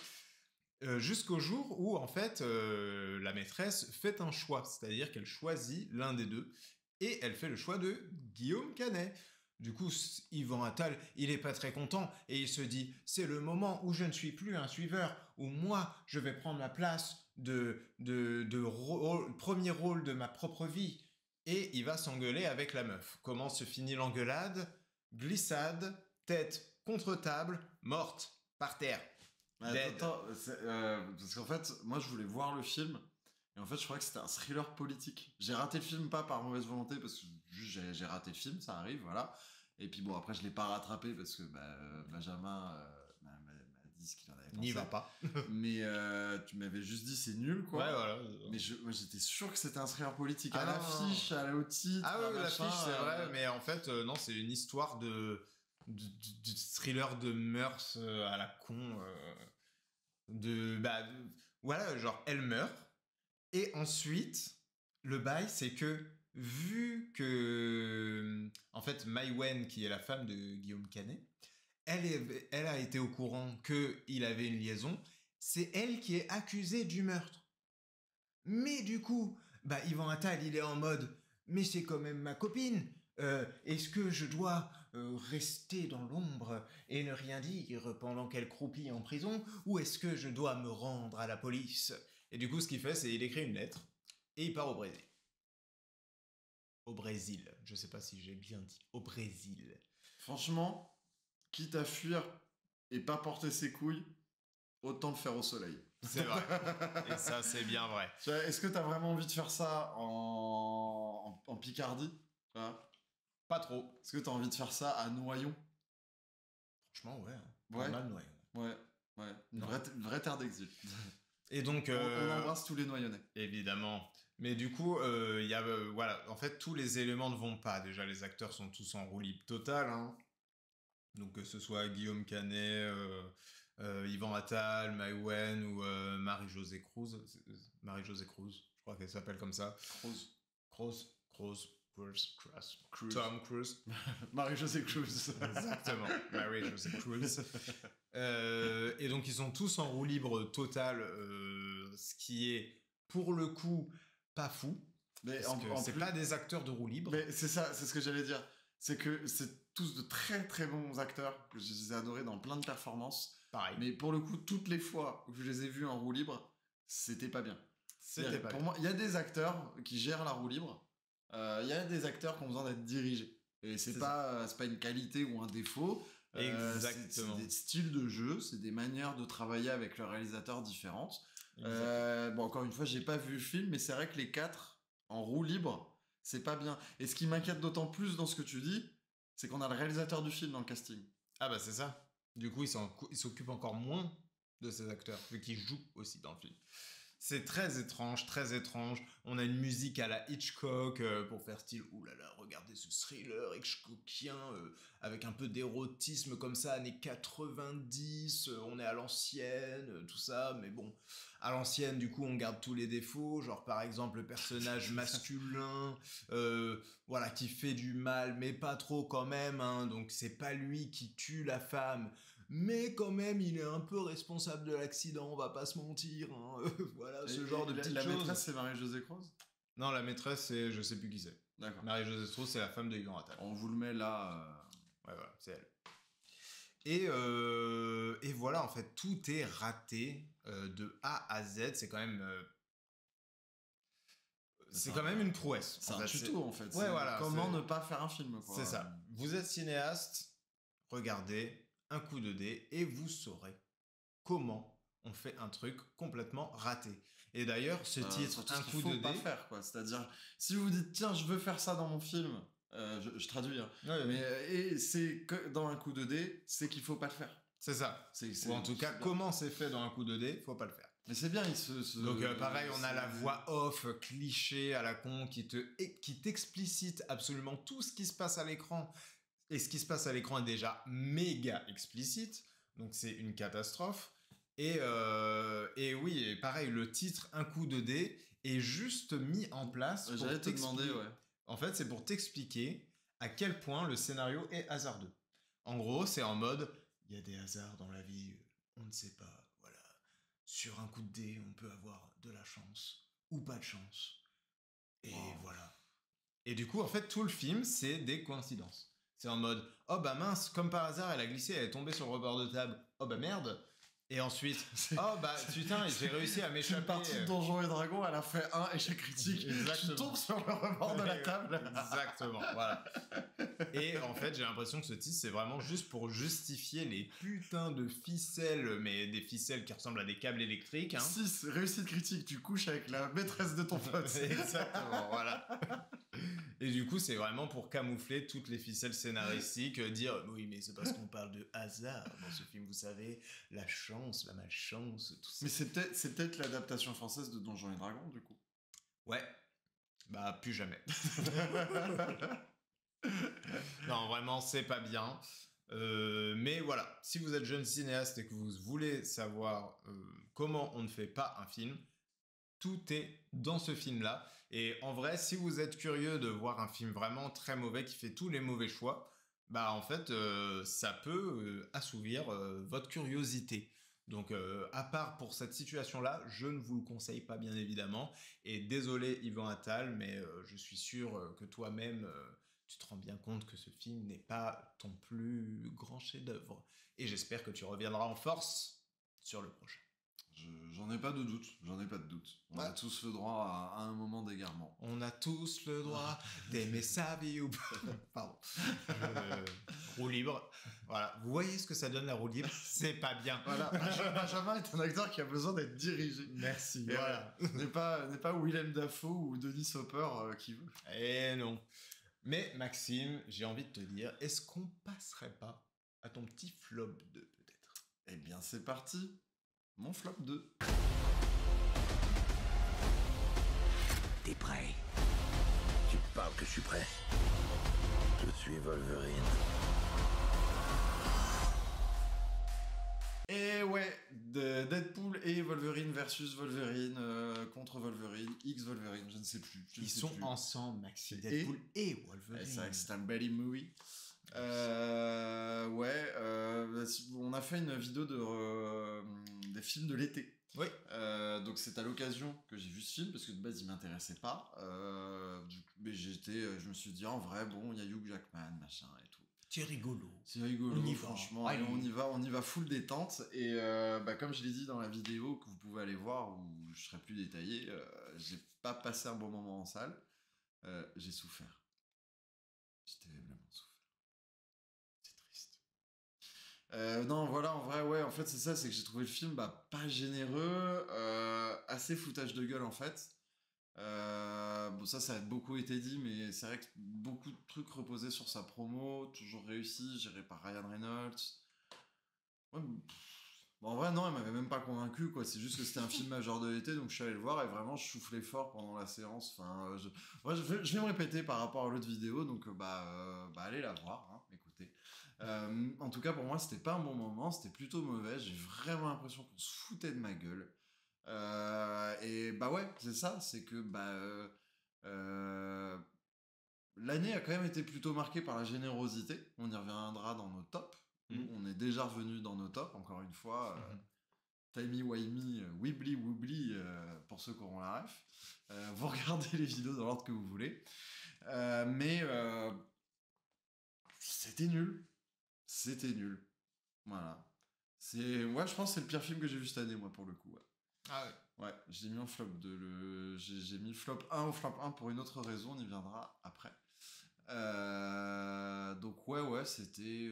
Jusqu'au jour où, en fait, la maîtresse fait un choix, c'est-à-dire qu'elle choisit l'un des deux, et elle fait le choix de Guillaume Canet. Du coup, Yvan Attal, il est pas très content, et il se dit, c'est le moment où je ne suis plus un suiveur, où moi, je vais prendre ma place premier rôle de ma propre vie. Et il va s'engueuler avec la meuf. Comment se finit l'engueulade? Glissade, tête contre table, morte, par terre. Dead. Attends, parce qu'en fait, moi je voulais voir le film, et en fait je crois que c'était un thriller politique. J'ai raté le film, pas par mauvaise volonté, parce que juste j'ai raté le film, ça arrive, voilà. Et puis bon, après je l'ai pas rattrapé, parce que Benjamin m'a dit ce qu'il en avait pensé. N'y va pas. Mais tu m'avais juste dit c'est nul, quoi. Ouais, voilà. Mais moi j'étais sûr que c'était un thriller politique. Ah à non. l'affiche, au titre. Ah oui, machin, l'affiche, c'est vrai, mais en fait, non, c'est une histoire de thriller de mœurs à la con. Voilà, genre, elle meurt. Et ensuite, le bail, c'est que, vu que, en fait, Maïwenn, qui est la femme de Guillaume Canet, elle a été au courant qu'il avait une liaison, c'est elle qui est accusée du meurtre. Mais du coup, Yvan Attal, il est en mode, mais c'est quand même ma copine. Est-ce que je dois rester dans l'ombre et ne rien dire pendant qu'elle croupit en prison, ou est-ce que je dois me rendre à la police? Et du coup, ce qu'il fait, c'est qu'il écrit une lettre et il part au Brésil. Au Brésil, je sais pas si j'ai bien dit. Au Brésil. Franchement, quitte à fuir et pas porter ses couilles, autant le faire au soleil. C'est vrai. Et ça, c'est bien vrai. Est-ce que t'as vraiment envie de faire ça en Picardie? Pas trop. Est-ce que t'as envie de faire ça à Noyon? Franchement, ouais. Ouais. Pas mal, ouais. Ouais. Une vraie terre d'exil. Et donc... On embrasse tous les Noyonnais. Évidemment. Mais du coup, il y a... voilà, en fait, tous les éléments ne vont pas. Déjà, les acteurs sont tous en roue libre totale. Hein. Donc, que ce soit Guillaume Canet, Yvan Attal, Maïwenn ou Marie-Josée Cruz. Marie-Josée Cruz, je crois qu'elle s'appelle comme ça. Cruz. Tom Cruise. Marie-Josée Cruz. Exactement, Marie-Josée Cruz. Et donc, ils sont tous en roue libre totale, ce qui est, pour le coup, pas fou. Mais c'est pas des acteurs de roue libre. Mais c'est ça, c'est ce que j'allais dire. C'est que c'est tous de très très bons acteurs que je les ai adorés dans plein de performances. Pareil. Mais pour le coup, toutes les fois que je les ai vus en roue libre, c'était pas bien. Pour moi, il y a des acteurs qui gèrent la roue libre. Il y a des acteurs qui ont besoin d'être dirigés. Et c'est pas une qualité ou un défaut. Exactement. C'est des styles de jeu, c'est des manières de travailler avec le réalisateur différentes. Encore une fois, j'ai pas vu le film, mais c'est vrai que les 4 en roue libre, c'est pas bien. Et ce qui m'inquiète d'autant plus dans ce que tu dis, c'est qu'on a le réalisateur du film dans le casting. Ah c'est ça. Du coup, il s'occupe encore moins de ces acteurs, vu qu'ils jouent aussi dans le film. C'est très étrange, très étrange. On a une musique à la Hitchcock pour faire style, oulala, regardez ce thriller Hitchcockien avec un peu d'érotisme comme ça, années 90, on est à l'ancienne, tout ça, mais bon, à l'ancienne, du coup, on garde tous les défauts, genre par exemple le personnage masculin, voilà, qui fait du mal, mais pas trop quand même, hein, donc c'est pas lui qui tue la femme, mais quand même, il est un peu responsable de l'accident, on va pas se mentir. Hein. Voilà, ce genre de petites choses. La maîtresse, c'est Marie-Josée Cruz? Non, la maîtresse, c'est... Je sais plus qui c'est. D'accord. Marie-Josée Cruz, c'est la femme de Yvan Attal. On vous le met là. Ouais, voilà, c'est elle. Et voilà, en fait, tout est raté de A à Z. C'est quand même... c'est quand même une prouesse. C'est un tuto, en fait. Ouais, voilà. Comment ne pas faire un film, quoi. C'est ça. Vous êtes cinéaste, regardez un coup de dé et vous saurez comment on fait un truc complètement raté. Et d'ailleurs, ce titre, un coup de dé... pas faire, quoi. C'est-à-dire, si vous dites, tiens, je veux faire ça dans mon film, je traduis, hein, ouais, mais et c'est que dans un coup de dé, c'est qu'il faut pas le faire. C'est ça. Ou en tout cas, comment c'est fait dans un coup de dé, faut pas le faire. Mais c'est bien, Donc pareil, on a la voix off cliché à la con qui t'explicite absolument tout ce qui se passe à l'écran. Et ce qui se passe à l'écran est déjà méga explicite. Donc c'est une catastrophe. Et oui, et pareil, le titre Un coup de dé est juste mis en place pour J'allais te demander, ouais. En fait, c'est pour t'expliquer à quel point le scénario est hasardeux. En gros, c'est en mode, il y a des hasards dans la vie, on ne sait pas, voilà. Sur un coup de dé, on peut avoir de la chance ou pas de chance. Et voilà. Et du coup, en fait, tout le film, c'est des coïncidences. C'est en mode, oh bah mince, comme par hasard, elle a glissé, elle est tombée sur le rebord de table. Oh bah merde. Et ensuite, oh bah putain, j'ai réussi à m'échapper. Une partie de Donjons et Dragons, elle a fait un échec critique. Exactement. Tu tombes sur le rebord de la table. Exactement, voilà. Et en fait, j'ai l'impression que ce titre, c'est vraiment juste pour justifier les putains de ficelles, mais des ficelles qui ressemblent à des câbles électriques. 6, réussite critique, tu couches avec la maîtresse de ton pote. Exactement, voilà. Et du coup, c'est vraiment pour camoufler toutes les ficelles scénaristiques, dire oui, mais c'est parce qu'on parle de hasard dans ce film, vous savez, la chance, la malchance, tout ça. Mais c'est peut-être l'adaptation française de Donjons et Dragons, du coup. Ouais. Bah, plus jamais. Non, vraiment, c'est pas bien. Mais voilà, si vous êtes jeune cinéaste et que vous voulez savoir comment on ne fait pas un film, tout est dans ce film-là. Et en vrai, si vous êtes curieux de voir un film vraiment très mauvais qui fait tous les mauvais choix, bah en fait, ça peut assouvir votre curiosité. Donc, à part pour cette situation-là, je ne vous le conseille pas, bien évidemment. Et désolé, Yvan Attal, mais je suis sûr que toi-même, tu te rends bien compte que ce film n'est pas ton plus grand chef-d'œuvre. Et j'espère que tu reviendras en force sur le prochain. J'en ai pas de doute, On a tous le droit à un moment d'égarement. On a tous le droit d'aimer sa vie ou pas. Pardon. Roue libre. Voilà. Vous voyez ce que ça donne la roue libre? C'est pas bien. Voilà. Benjamin est un acteur qui a besoin d'être dirigé. Merci. Et voilà. N'est pas Willem Dafoe ou Denis Hopper qui veut. Eh non. Mais Maxime, j'ai envie de te dire, est-ce qu'on passerait pas à ton petit flop 2 peut-être? Eh bien, c'est parti. Mon flop 2. T'es prêt? Tu parles que je suis prêt. Je suis Wolverine. Et ouais, Deadpool et Wolverine versus Wolverine contre Wolverine, X-Wolverine, je ne sais plus. Ils sont ensemble, Maxime. Deadpool et Wolverine. C'est vrai que c'est un belly movie. On a fait une vidéo des films de l'été. Oui. Donc c'est à l'occasion que j'ai vu ce film parce que de base il m'intéressait pas. Mais je me suis dit en vrai bon il y a Hugh Jackman machin et tout. C'est rigolo. C'est rigolo, on y franchement. Va. Allez, on y va full détente. Et comme je l'ai dit dans la vidéo que vous pouvez aller voir où je serai plus détaillé, j'ai pas passé un bon moment en salle. J'ai souffert. J'ai terriblement souffert. Non, voilà, en vrai, ouais, en fait, c'est ça, c'est que j'ai trouvé le film pas généreux, assez foutage de gueule, en fait. Bon, ça a beaucoup été dit, mais c'est vrai que beaucoup de trucs reposaient sur sa promo, toujours réussi, géré par Ryan Reynolds. Ouais, bon, en vrai, non, elle m'avait même pas convaincu, quoi. C'est juste que c'était un film majeur de l'été, donc je suis allé le voir et vraiment, je soufflais fort pendant la séance. Enfin, je vais me répéter par rapport à l'autre vidéo, donc allez la voir, hein, écoutez. En tout cas, pour moi, c'était pas un bon moment, c'était plutôt mauvais. J'ai vraiment l'impression qu'on se foutait de ma gueule. Et ouais, c'est ça, c'est que l'année a quand même été plutôt marquée par la générosité. On y reviendra dans nos tops. On est déjà revenu dans nos tops, encore une fois. Timey-wimey, wibbly-wobbly, pour ceux qui auront la ref. Vous regardez les vidéos dans l'ordre que vous voulez. Mais c'était nul. C'était nul. Voilà. Je pense que c'est le pire film que j'ai vu cette année, moi, pour le coup. Ouais. Ah ouais. Ouais, j'ai mis en flop 2. J'ai mis flop 1 au flop 1 pour une autre raison, on y viendra après. Donc ouais, c'était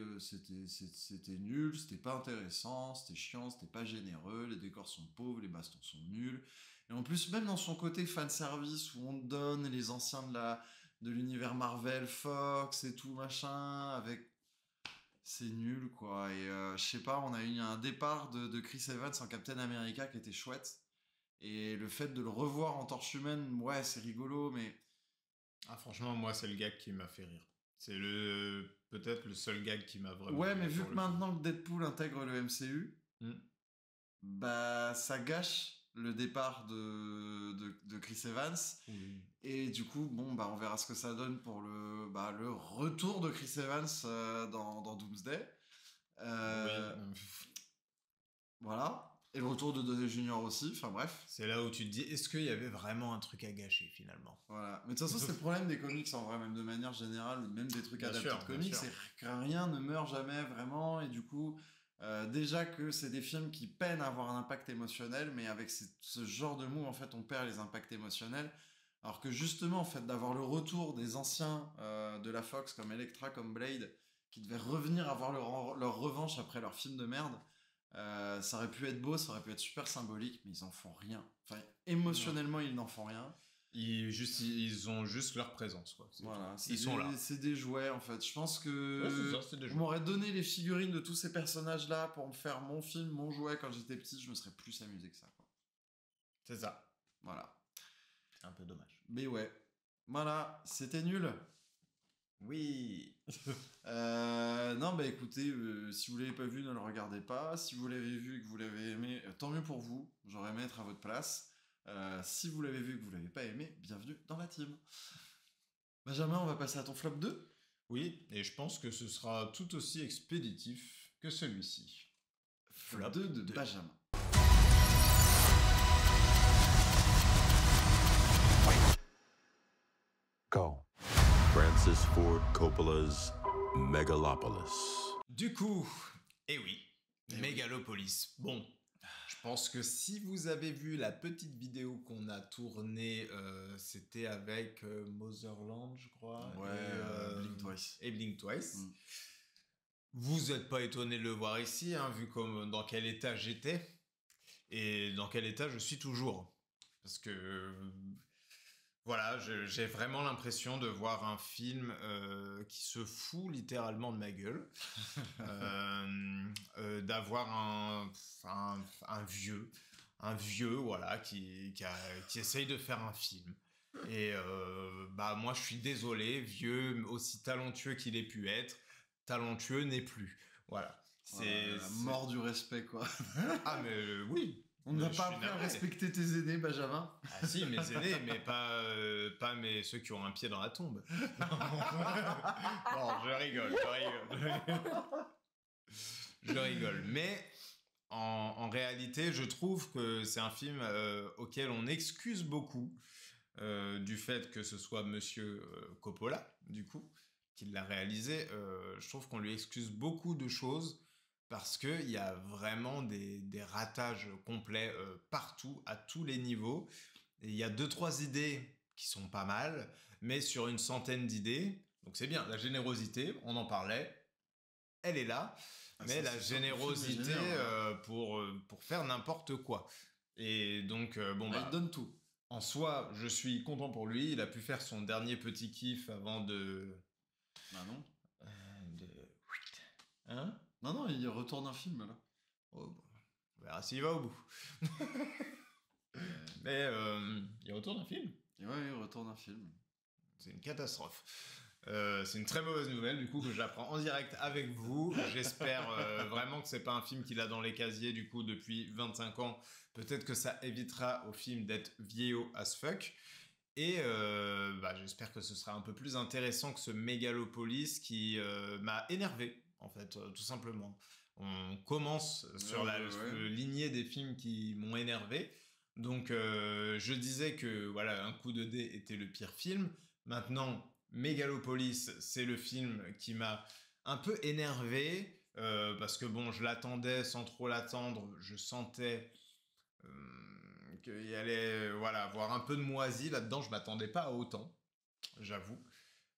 nul, c'était pas intéressant, c'était chiant, c'était pas généreux, les décors sont pauvres, les bastons sont nuls. Et en plus, même dans son côté fanservice où on donne les anciens de l'univers Marvel, Fox et tout machin, avec... C'est nul, quoi. Et je sais pas, on a eu un départ de Chris Evans en Captain America qui était chouette. Et le fait de le revoir en torche humaine, ouais, c'est rigolo, mais Ah, franchement, moi, c'est le gag qui m'a fait rire. C'est peut-être le seul gag qui m'a vraiment... ouais, mais fait vu pour que le coup. maintenant que Deadpool intègre le MCU, Hmm. bah ça gâche le départ de Chris Evans. Oui. Et du coup, bon, bah on verra ce que ça donne pour le retour de Chris Evans dans Doomsday. Oui. Voilà. Et le retour de Downey Jr. aussi, enfin bref. C'est là où tu te dis, est-ce qu'il y avait vraiment un truc à gâcher finalement? Voilà. Mais de toute façon, c'est le problème des comics en vrai, même de manière générale, même des trucs Bien adaptés sûr, de bien comics, sûr. c'est que rien ne meurt jamais vraiment. Et du coup, déjà que c'est des films qui peinent à avoir un impact émotionnel, mais avec ce genre de mots, en fait, on perd les impacts émotionnels. Alors que justement, en fait, d'avoir le retour des anciens de la Fox, comme Elektra, comme Blade, qui devaient revenir avoir leur revanche après leur film de merde, ça aurait pu être beau, ça aurait pu être super symbolique, mais ils en font rien. Enfin, émotionnellement, ils n'en font rien. Ils ont juste leur présence, quoi. Voilà, Ils sont là. C'est des jouets, en fait. Je pense que Ouais, c'est ça, c'est des on jouets. m'aurait donné les figurines de tous ces personnages-là pour me faire mon film, mon jouet quand j'étais petit, je me serais plus amusé que ça, quoi. C'est ça. Voilà. C'est un peu dommage. Mais ouais. Voilà, c'était nul. Oui. Non, bah écoutez, si vous l'avez pas vu, ne le regardez pas. Si vous l'avez vu et que vous l'avez aimé, tant mieux pour vous. J'aurais aimé être à votre place. Si vous l'avez vu et que vous l'avez pas aimé, bienvenue dans la team. Benjamin, on va passer à ton flop 2. Oui, et je pense que ce sera tout aussi expéditif que celui-ci. Flop 2 de Benjamin. Go. Francis Ford Coppola's Megalopolis. Du coup, eh oui, Megalopolis. Bon, je pense que si vous avez vu la petite vidéo qu'on a tournée, c'était avec Motherland, je crois. Ouais, et, Blink Twice. Et Blink Twice. Mm. Vous n'êtes pas étonné de le voir ici, hein, vu dans quel état j'étais et dans quel état je suis toujours. Parce que voilà, j'ai vraiment l'impression de voir un film qui se fout littéralement de ma gueule, d'avoir un vieux, voilà, qui essaye de faire un film. Et bah moi, je suis désolé, vieux, aussi talentueux qu'il ait pu être, talentueux n'est plus. Voilà. C'est la mort du respect, quoi. Ah mais oui. On n'a Je pas suis appris à navré. respecter tes aînés, Benjamin. Ah si, mes aînés, mais pas ceux qui ont un pied dans la tombe. Non, je rigole. Je rigole. Mais en réalité, je trouve que c'est un film auquel on excuse beaucoup du fait que ce soit Monsieur Coppola, du coup, qui l'a réalisé. Je trouve qu'on lui excuse beaucoup de choses parce qu'il y a vraiment des ratages complets partout, à tous les niveaux. Et il y a 2-3 idées qui sont pas mal, mais sur une centaine d'idées, donc c'est bien, la générosité, on en parlait, elle est là, mais la générosité pour faire n'importe quoi. Et donc, bon, il donne tout. En soi, je suis content pour lui, il a pu faire son dernier petit kiff avant de... Bah non. Hein? Non, il retourne un film, là. Oh, bon. On verra s'il va au bout. Mais il retourne un film. Et ouais, il retourne un film. C'est une catastrophe. C'est une très mauvaise nouvelle, du coup, que j'apprends en direct avec vous. J'espère vraiment que c'est pas un film qu'il a dans les casiers, du coup, depuis 25 ans. Peut-être que ça évitera au film d'être vieillot as fuck. Et j'espère que ce sera un peu plus intéressant que ce Megalopolis qui m'a énervé, en fait, tout simplement. On commence sur la lignée des films qui m'ont énervé. Donc, je disais que voilà, Un coup de dé était le pire film. Maintenant, Megalopolis, c'est le film qui m'a un peu énervé parce que bon, je l'attendais sans trop l'attendre. Je sentais qu'il y allait avoir un peu de moisi là-dedans. Je m'attendais pas à autant, j'avoue.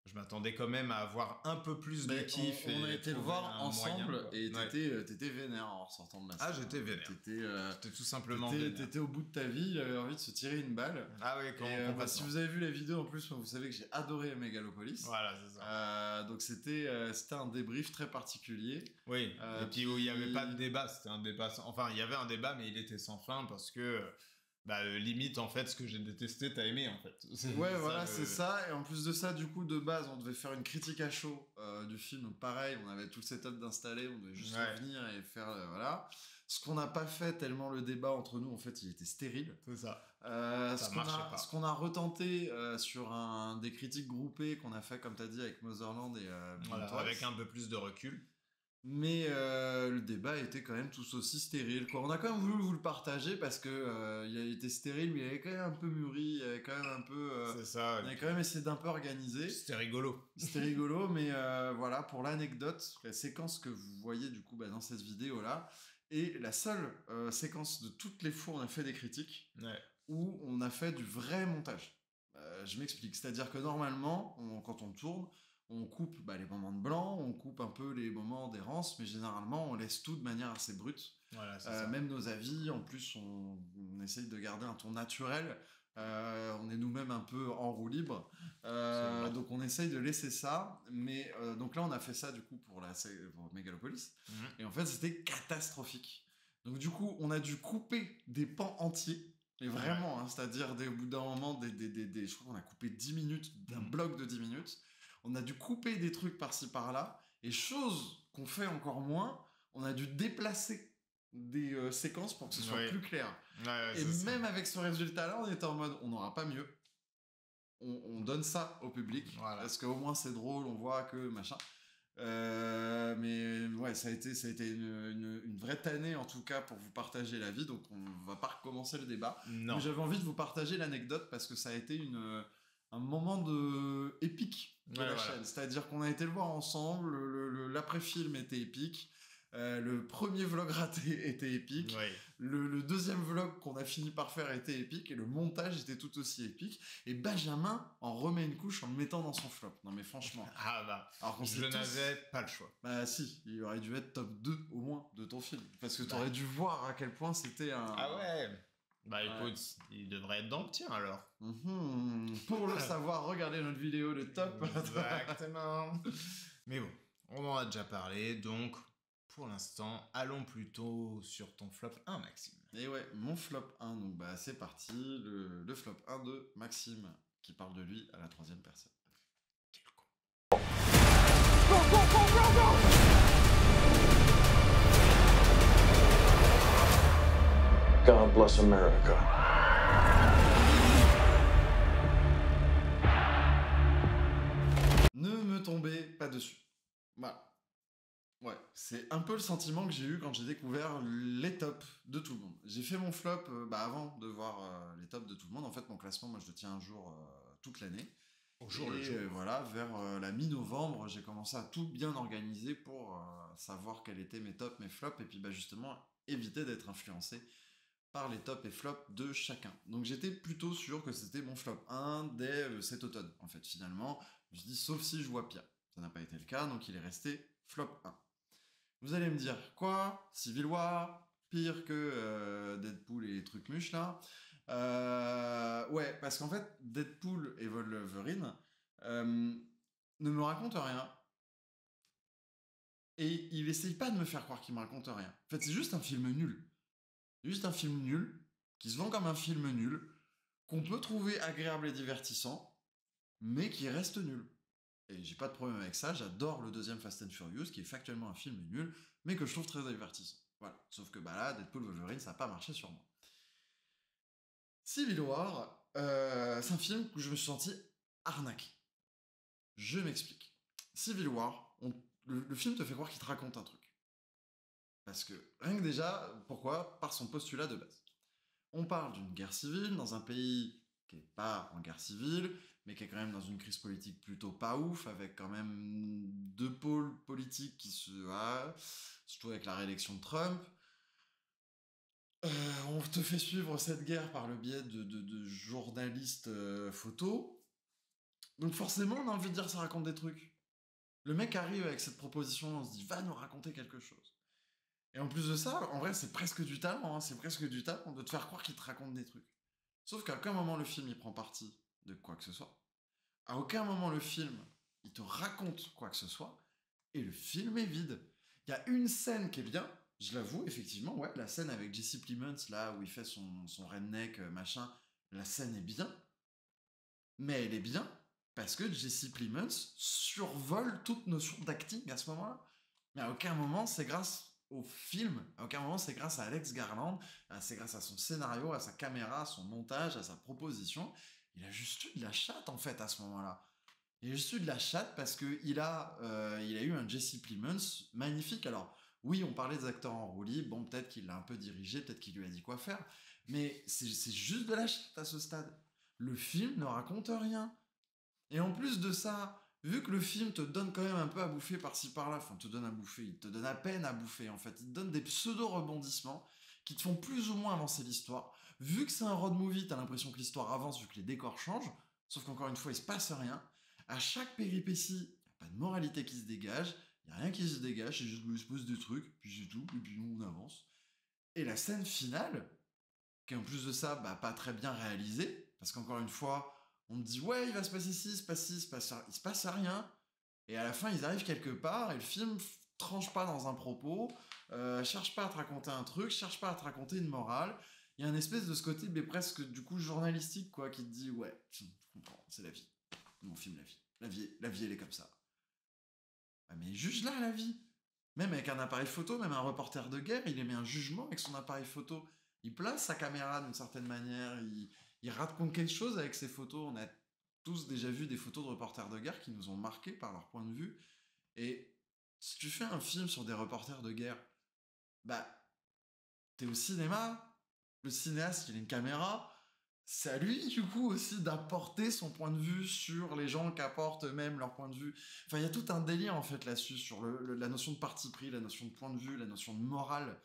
Je m'attendais quand même à avoir un peu plus de kiff. On a été le voir ensemble moyen, et t'étais vénère en sortant de la salle. Ah, j'étais vénère. J'étais tout simplement vénère. T'étais au bout de ta vie, il avait envie de se tirer une balle. Ah oui, si vous avez vu la vidéo en plus, vous savez que j'ai adoré Megalopolis. Voilà, c'est ça. Donc c'était un débrief très particulier. Oui, et puis où il n'y avait pas de débat, c'était un débat. Enfin, il y avait un débat, mais il était sans fin parce que limite, en fait, ce que j'ai détesté, t'as aimé, en fait. Ouais, voilà, c'est ça. Et en plus de ça, du coup, de base, on devait faire une critique à chaud du film. Donc, pareil, on avait tout le setup d'installer. On devait juste revenir et faire. Voilà. Ce qu'on n'a pas fait, tellement le débat entre nous, en fait, il était stérile. C'est ça. Ce qu'on a retenté sur des critiques groupées qu'on a fait, comme tu as dit, avec Motherland et voilà, avec un peu plus de recul. Mais le débat était quand même tout aussi stérile, quoi. On a quand même voulu vous le partager parce que il a été stérile, mais il avait quand même un peu mûri, il avait quand même un peu. C'est ça. On avait quand même essayé d'un peu organiser. C'était rigolo. C'était rigolo, mais voilà, pour l'anecdote, la séquence que vous voyez du coup dans cette vidéo là est la seule séquence de toutes les fois où on a fait des critiques où on a fait du vrai montage. Je m'explique, c'est-à-dire que normalement, quand on tourne, on coupe les moments de blanc, on coupe un peu les moments d'errance, mais généralement on laisse tout de manière assez brute. Voilà, c'est ça. Même nos avis, en plus on essaye de garder un ton naturel. On est nous-mêmes un peu en roue libre, donc on essaye de laisser ça. Mais donc là on a fait ça du coup pour Megalopolis, et en fait c'était catastrophique. Donc du coup on a dû couper des pans entiers. Mais vraiment, c'est-à-dire au bout d'un moment, je crois qu'on a coupé 10 minutes d'un bloc de 10 minutes. On a dû couper des trucs par-ci par-là, et chose qu'on fait encore moins, on a dû déplacer des séquences pour que ce soit plus clair. Et même avec ce résultat-là, on était en mode, on n'aura pas mieux. On donne ça au public, parce qu'au moins c'est drôle, on voit que machin. Mais ouais, ça a été une vraie tannée en tout cas pour vous partager la vie, donc on va pas recommencer le débat. Mais j'avais envie de vous partager l'anecdote parce que ça a été un moment épique de la chaîne. C'est-à-dire qu'on a été le voir ensemble, l'après-film était épique, le premier vlog raté était épique, le deuxième vlog qu'on a fini par faire était épique, et le montage était tout aussi épique, et Benjamin en remet une couche en le mettant dans son flop. Non mais franchement. Alors je n'avais pas le choix. Bah si, il aurait dû être top 2 au moins de ton film, parce que t'aurais dû voir à quel point c'était un... Ah ouais. Écoute, il devrait être dans le tien alors. Pour le savoir, regardez notre vidéo de top. Exactement. Mais bon, on en a déjà parlé, donc pour l'instant, allons plutôt sur ton flop 1, Maxime. Et ouais, mon flop 1, donc c'est parti, le flop 1 de Maxime, qui parle de lui à la 3e personne. Quel con. Go, go, go, go, go! God bless America. Ne me tombez pas dessus. Voilà. Ouais, c'est un peu le sentiment que j'ai eu quand j'ai découvert les tops de tout le monde. J'ai fait mon flop avant de voir les tops de tout le monde. En fait, mon classement, moi, je le tiens un jour toute l'année. Au jour le jour. Voilà, vers la mi-novembre, j'ai commencé à tout bien organiser pour savoir quels étaient mes tops, mes flops, et puis justement éviter d'être influencé par les tops et flops de chacun. Donc j'étais plutôt sûr que c'était mon flop 1 dès cet automne. En fait, finalement, je me suis dit, sauf si je vois pire. Ça n'a pas été le cas, donc il est resté flop 1. Vous allez me dire, quoi ? Civil War ? Pire que Deadpool et les trucs muches, là ? Ouais, parce qu'en fait, Deadpool et Wolverine ne me racontent rien. Et il essaye pas de me faire croire qu'il me raconte rien. En fait, c'est juste un film nul. Juste un film nul, qui se vend comme un film nul, qu'on peut trouver agréable et divertissant, mais qui reste nul. Et j'ai pas de problème avec ça, j'adore le deuxième Fast and Furious, qui est factuellement un film nul, mais que je trouve très divertissant. Voilà. Sauf que là, Deadpool Wolverine, ça n'a pas marché sur moi. Civil War, c'est un film où je me suis senti arnaqué. Je m'explique. Civil War, le film te fait croire qu'il te raconte un truc. Parce que, rien que déjà, pourquoi ? Par son postulat de base. On parle d'une guerre civile dans un pays qui n'est pas en guerre civile, mais qui est quand même dans une crise politique plutôt pas ouf, avec quand même 2 pôles politiques qui surtout avec la réélection de Trump. On te fait suivre cette guerre par le biais de journalistes photos. Donc forcément, on a envie de dire ça raconte des trucs. Le mec arrive avec cette proposition, on se dit, va nous raconter quelque chose. Et en plus de ça, en vrai, c'est presque du talent, c'est presque du talent de te faire croire qu'il te raconte des trucs. Sauf qu'à aucun moment le film, il prend parti de quoi que ce soit. À aucun moment le film, il te raconte quoi que ce soit. Et le film est vide. Il y a une scène qui est bien, je l'avoue, effectivement, ouais, la scène avec Jesse Plemons, là, où il fait son redneck, machin, la scène est bien, mais elle est bien parce que Jesse Plemons survole toute notion d'acting à ce moment-là. Mais à aucun moment, c'est grâce au film, à aucun moment, c'est grâce à Alex Garland, c'est grâce à son scénario, à sa caméra, à son montage, à sa proposition. Il a juste eu de la chatte, en fait, à ce moment-là. Il a juste eu de la chatte parce qu'il il a eu un Jesse Plemons magnifique. Alors, oui, on parlait des acteurs en roue libre, bon, peut-être qu'il l'a un peu dirigé, peut-être qu'il lui a dit quoi faire, mais c'est juste de la chatte à ce stade. Le film ne raconte rien. Et en plus de ça, vu que le film te donne quand même un peu à bouffer par-ci par-là, enfin te donne à bouffer, il te donne à peine à bouffer en fait, il te donne des pseudo-rebondissements qui te font plus ou moins avancer l'histoire. Vu que c'est un road movie, t'as l'impression que l'histoire avance vu que les décors changent, sauf qu'encore une fois il se passe rien. À chaque péripétie, il n'y a pas de moralité qui se dégage, il n'y a rien qui se dégage, c'est juste il se pose des trucs, puis c'est tout, et puis nous on avance. Et la scène finale, qui est en plus de ça pas très bien réalisée, parce qu'encore une fois, on me dit ouais, il va se passer ci, il se passe ci, il se passe rien, et à la fin ils arrivent quelque part, et le film tranche pas dans un propos, cherche pas à te raconter un truc, cherche pas à te raconter une morale. Il y a une espèce de ce côté, mais presque du coup journalistique, quoi, qui te dit ouais, je comprends, c'est la vie. Mon film, la vie elle est comme ça. Ah, mais juge-la, la vie. Même avec un appareil photo, même un reporter de guerre, il émet un jugement avec son appareil photo. Il place sa caméra d'une certaine manière, il raconte quelque chose avec ses photos. On a tous déjà vu des photos de reporters de guerre qui nous ont marqués par leur point de vue. Et si tu fais un film sur des reporters de guerre, bah, t'es au cinéma, le cinéaste, il a une caméra, c'est à lui, du coup, aussi d'apporter son point de vue sur les gens qui apportent eux-mêmes leur point de vue. Enfin, il y a tout un délire, en fait, là-dessus, sur la notion de parti pris, la notion de point de vue, la notion de morale,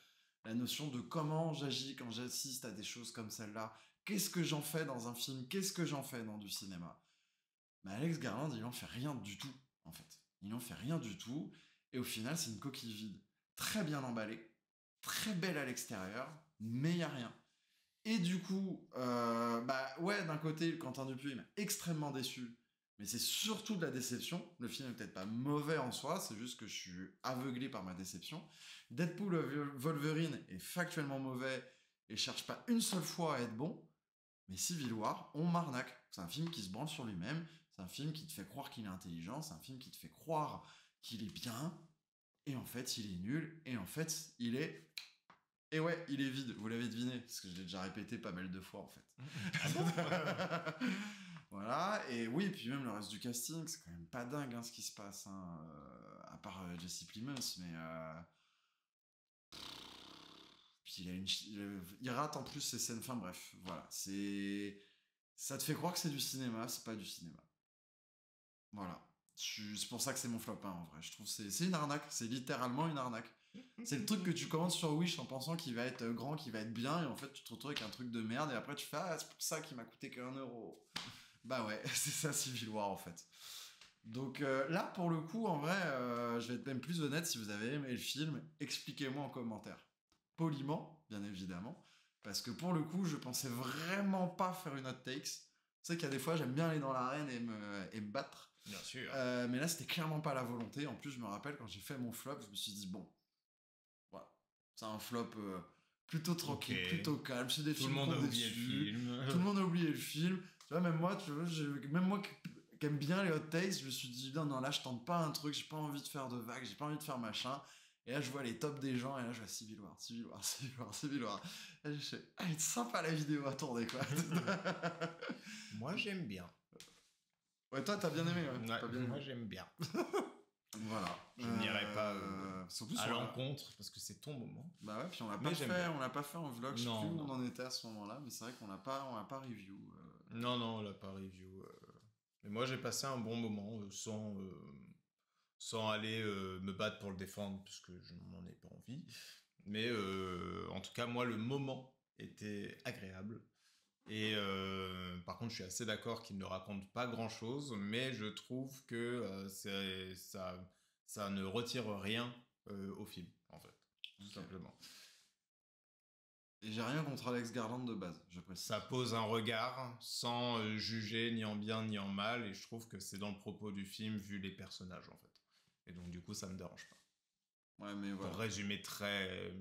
la notion de comment j'agis quand j'assiste à des choses comme celle-là. Qu'est-ce que j'en fais dans un film? Qu'est-ce que j'en fais dans du cinéma? Mais Alex Garland, il en fait rien du tout, en fait. Il en fait rien du tout, et au final, c'est une coquille vide. Très bien emballée, très belle à l'extérieur, mais il n'y a rien. Et du coup, ouais, d'un côté, Quentin Dupieux, il m'a extrêmement déçu, mais c'est surtout de la déception. Le film est peut-être pas mauvais en soi, c'est juste que je suis aveuglé par ma déception. Deadpool Wolverine est factuellement mauvais et cherche pas une seule fois à être bon, mais Civil War, on m'arnaque. C'est un film qui se branle sur lui-même, c'est un film qui te fait croire qu'il est intelligent, c'est un film qui te fait croire qu'il est bien, et en fait, il est nul, et en fait, il est... Et ouais, il est vide, vous l'avez deviné, parce que je l'ai déjà répété pas mal de fois en fait. Voilà, et oui, et puis même le reste du casting, c'est quand même pas dingue hein, ce qui se passe, hein, à part Jesse Plemons, mais... Puis il rate en plus ses scènes, enfin bref, voilà, c'est... Ça te fait croire que c'est du cinéma, c'est pas du cinéma. Voilà. C'est pour ça que c'est mon flop 1 en vrai, je trouve que c'est une arnaque, c'est littéralement une arnaque. C'est le truc que tu commandes sur Wish en pensant qu'il va être grand, qu'il va être bien, et en fait tu te retrouves avec un truc de merde, et après tu fais ah, c'est pour ça qu'il m'a coûté que 1€. Bah ouais, c'est ça Civil War en fait. Donc là pour le coup, en vrai, je vais être même plus honnête, si vous avez aimé le film, expliquez-moi en commentaire. Poliment, bien évidemment, parce que pour le coup, je pensais vraiment pas faire une hot takes. Tu sais qu'il y a des fois, j'aime bien aller dans l'arène et me battre. Bien sûr. Mais là, c'était clairement pas la volonté. En plus, je me rappelle quand j'ai fait mon flop, je me suis dit bon, voilà, c'est un flop plutôt tranquille, Ok. plutôt calme. C'est des Tout le films monde a qu'on oublié le déçus. film. Tout le monde a oublié le film. Tu vois, même moi, qui aime bien les hot takes, je me suis dit non, là, je tente pas un truc, j'ai pas envie de faire de vagues, j'ai pas envie de faire machin. Et là, je vois les tops des gens, et là, je vois Civil War. Et je fais, ah, elle est sympa la vidéo à tourner, quoi. Moi, j'aime bien. Ouais, toi, t'as bien aimé, ouais. Ouais, T'as bien aimé. moi, j'aime bien. Voilà. Je n'irai pas surtout à sur l'encontre, parce que c'est ton moment. Bah ouais, puis on l'a Mais pas j'aime fait, bien. on l'a pas fait en vlog, je sais Non, plus où non. on en était à ce moment-là, mais c'est vrai qu'on l'a pas review. Non, on l'a pas review. Mais moi, j'ai passé un bon moment sans aller me battre pour le défendre, puisque je n'en ai pas envie. Mais en tout cas, moi, le moment était agréable. Et par contre, je suis assez d'accord qu'il ne raconte pas grand-chose, mais je trouve que ça ne retire rien au film, en fait, tout Ok. simplement. Et j'ai rien contre Alex Garland de base, je précise. Ça pose un regard sans juger ni en bien ni en mal, et je trouve que c'est dans le propos du film vu les personnages, en fait. Et donc, du coup, ça me dérange pas. Ouais, mais voilà. Pour résumer très...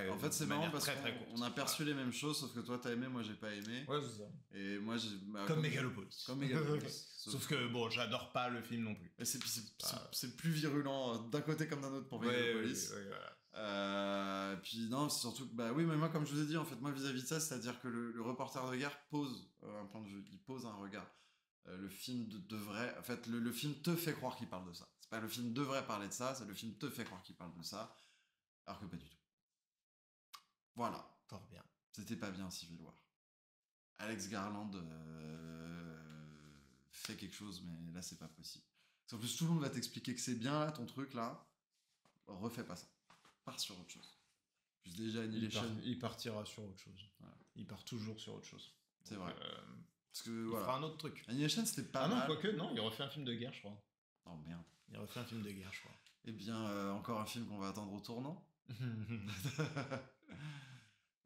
En fait, c'est de marrant manière parce très, très qu'on courte. a perçu les mêmes choses, sauf que toi, t'as aimé, moi, j'ai pas aimé. Ouais, c'est ça. Et moi, j'ai... Comme Megalopolis. Comme Megalopolis. Sauf que, bon, j'adore pas le film non plus. Et c'est plus virulent d'un côté comme d'un autre pour Megalopolis. Ouais, voilà. Puis non, c'est surtout que, bah oui, mais moi, comme je vous ai dit, en fait, moi, vis-à-vis de ça, c'est-à-dire que le reporter de guerre pose un point de vue, il pose un regard. Le film devrait... En fait, le film te fait croire qu'il parle de ça. C'est pas le film devrait parler de ça, c'est le film te fait croire qu'il parle de ça, alors que pas du tout. Voilà. Fort bien. C'était pas bien Civil War. Alex Garland fait quelque chose, mais là, c'est pas possible. Parce qu'en plus, tout le monde va t'expliquer que c'est bien, là, ton truc, là. Refais pas ça. Pars sur autre chose. Juste déjà Annihilation. Il partira sur autre chose. Voilà. Il part toujours sur autre chose. C'est Donc, vrai. Parce que, il voilà. fera un autre truc. Annihilation, c'était pas Ah non, mal. quoique, non, il refait un film de guerre, je crois. Oh, merde. Il refait un film de guerre, je crois. Eh bien, encore un film qu'on va attendre au tournant.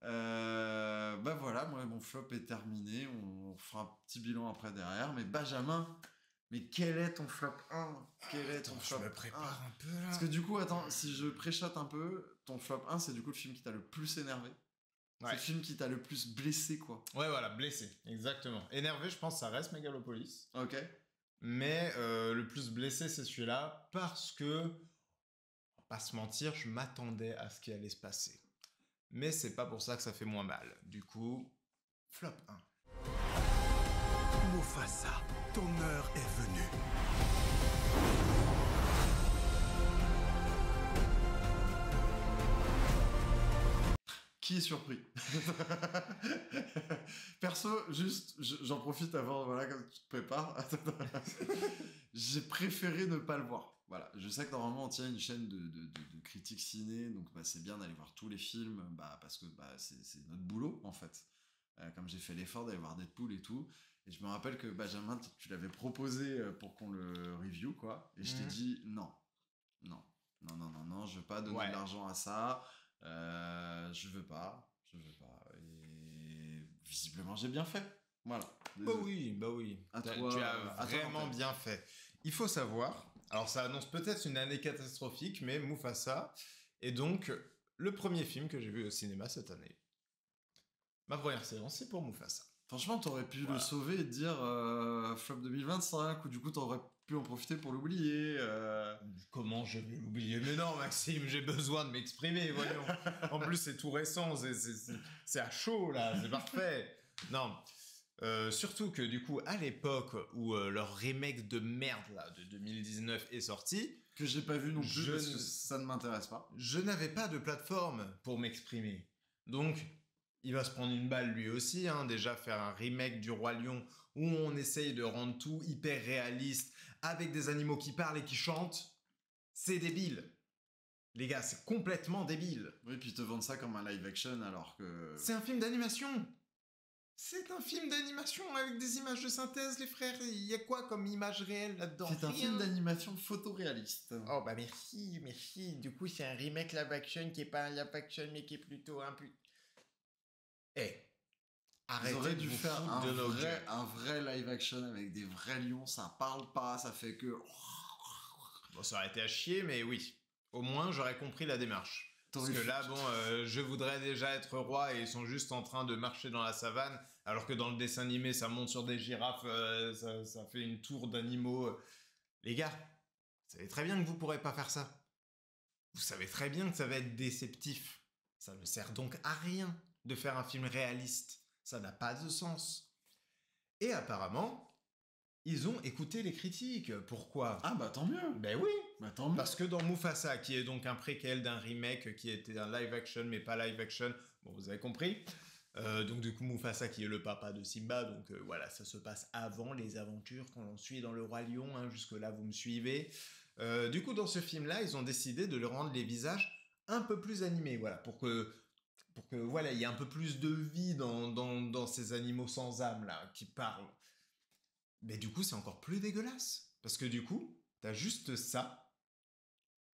Bah voilà, moi mon flop est terminé, on fera un petit bilan après derrière, mais Benjamin, mais quel est ton flop 1 ? Quel est ton Attends, flop je me prépare 1 un peu là. Parce que du coup, attends, si je préchote un peu, ton flop 1 c'est du coup le film qui t'a le plus énervé. Ouais. C'est le film qui t'a le plus blessé quoi. Ouais, voilà, blessé, exactement. Énervé, je pense que ça reste Megalopolis. Ok. Mais le plus blessé, c'est celui-là, parce que, on va pas se mentir, je m'attendais à ce qui allait se passer. Mais c'est pas pour ça que ça fait moins mal. Du coup, flop 1. Mufasa, ton heure est venue. Qui est surpris? Perso, juste, j'en profite avant, voilà, comme tu te prépares. J'ai préféré ne pas le voir. Voilà, je sais que normalement on tient une chaîne de critiques ciné, donc bah, c'est bien d'aller voir tous les films, bah, parce que bah, c'est notre boulot en fait. Comme j'ai fait l'effort d'aller voir Deadpool et tout. Et je me rappelle que Benjamin, tu l'avais proposé pour qu'on le review, quoi. Et je t'ai dit non, je veux pas donner de l'argent à ça. Je veux pas. Et visiblement, j'ai bien fait. Voilà. Bah oui. Tu as vraiment bien fait. Il faut savoir, alors ça annonce peut-être une année catastrophique, mais Mufasa est donc le premier film que j'ai vu au cinéma cette année. Ma première séance, c'est pour Mufasa. Franchement, t'aurais pu le sauver et te dire flop 2025, ou du coup t'aurais pu en profiter pour l'oublier. Comment je vais l'oublier? Mais non, Maxime, j'ai besoin de m'exprimer, voyons. En plus, c'est tout récent, c'est à chaud, là, c'est parfait. Non, surtout que du coup, à l'époque où leur remake de merde, là, de 2019 est sorti... Que j'ai pas vu non plus, parce que ça ne m'intéresse pas. Je n'avais pas de plateforme pour m'exprimer. Donc... il va se prendre une balle lui aussi, hein, déjà faire un remake du Roi Lion où on essaye de rendre tout hyper réaliste avec des animaux qui parlent et qui chantent. C'est débile. Les gars, c'est complètement débile. Oui, puis te vendre ça comme un live action alors que... C'est un film d'animation. C'est un film d'animation avec des images de synthèse, les frères. Il y a quoi comme image réelle là-dedans? C'est un film d'animation photoréaliste. Oh bah merci. Du coup, c'est un remake live action qui est pas un live action mais qui est plutôt un peu... Arrêtez. Ils auraient dû faire un un vrai live action avec des vrais lions, ça parle pas, ça fait que... Bon, ça aurait été à chier, mais oui. Au moins, j'aurais compris la démarche. Parce que là, bon, je voudrais déjà être roi et ils sont juste en train de marcher dans la savane, alors que dans le dessin animé, ça monte sur des girafes, ça fait une tour d'animaux. Les gars, vous savez très bien que vous pourrez pas faire ça. Vous savez très bien que ça va être déceptif. Ça ne sert donc à rien de faire un film réaliste. Ça n'a pas de sens. Et apparemment, ils ont écouté les critiques. Pourquoi? Ah bah tant mieux. Ben oui. Bah tant mieux. Parce que dans Mufasa, qui est donc un préquel d'un remake qui était un live action mais pas live action, bon vous avez compris. Donc du coup Mufasa qui est le papa de Simba, donc voilà, ça se passe avant les aventures qu'on suit dans le Roi Lion, hein, jusque là vous me suivez. Du coup dans ce film-là, ils ont décidé de leur rendre les visages un peu plus animés, voilà, pour que voilà, il y ait un peu plus de vie dans ces animaux sans âme là, qui parlent. Mais du coup c'est encore plus dégueulasse, parce que du coup, t'as juste ça,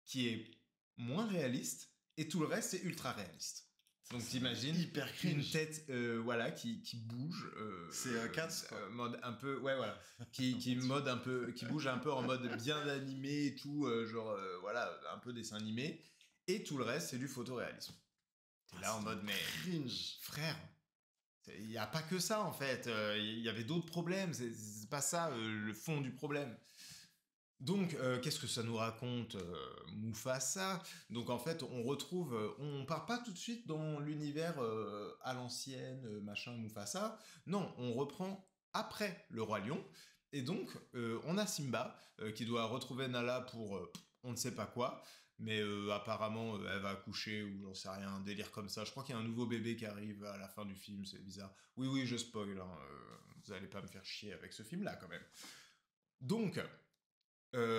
qui est moins réaliste, et tout le reste c'est ultra réaliste. Donc t'imagines hyper cringe. Une tête voilà qui bouge, c'est 4 mode un peu voilà, qui bouge un peu en mode bien animé et tout, genre voilà, un peu dessin animé, Et tout le reste, c'est du photoréalisme. T'es là en mode, mais Cringe. frère, il n'y a pas que ça en fait. Il y avait d'autres problèmes. C'est pas ça le fond du problème. Donc, qu'est-ce que ça nous raconte Mufasa? Donc, en fait, on retrouve... on part pas tout de suite dans l'univers à l'ancienne, machin, Mufasa. Non, on reprend après le Roi Lion. Et donc, on a Simba qui doit retrouver Nala pour on ne sait pas quoi. Mais apparemment, elle va accoucher ou j'en sais rien, un délire comme ça. Je crois qu'il y a un nouveau bébé qui arrive à la fin du film, c'est bizarre. Oui, je spoil, hein, vous allez pas me faire chier avec ce film-là quand même. Donc...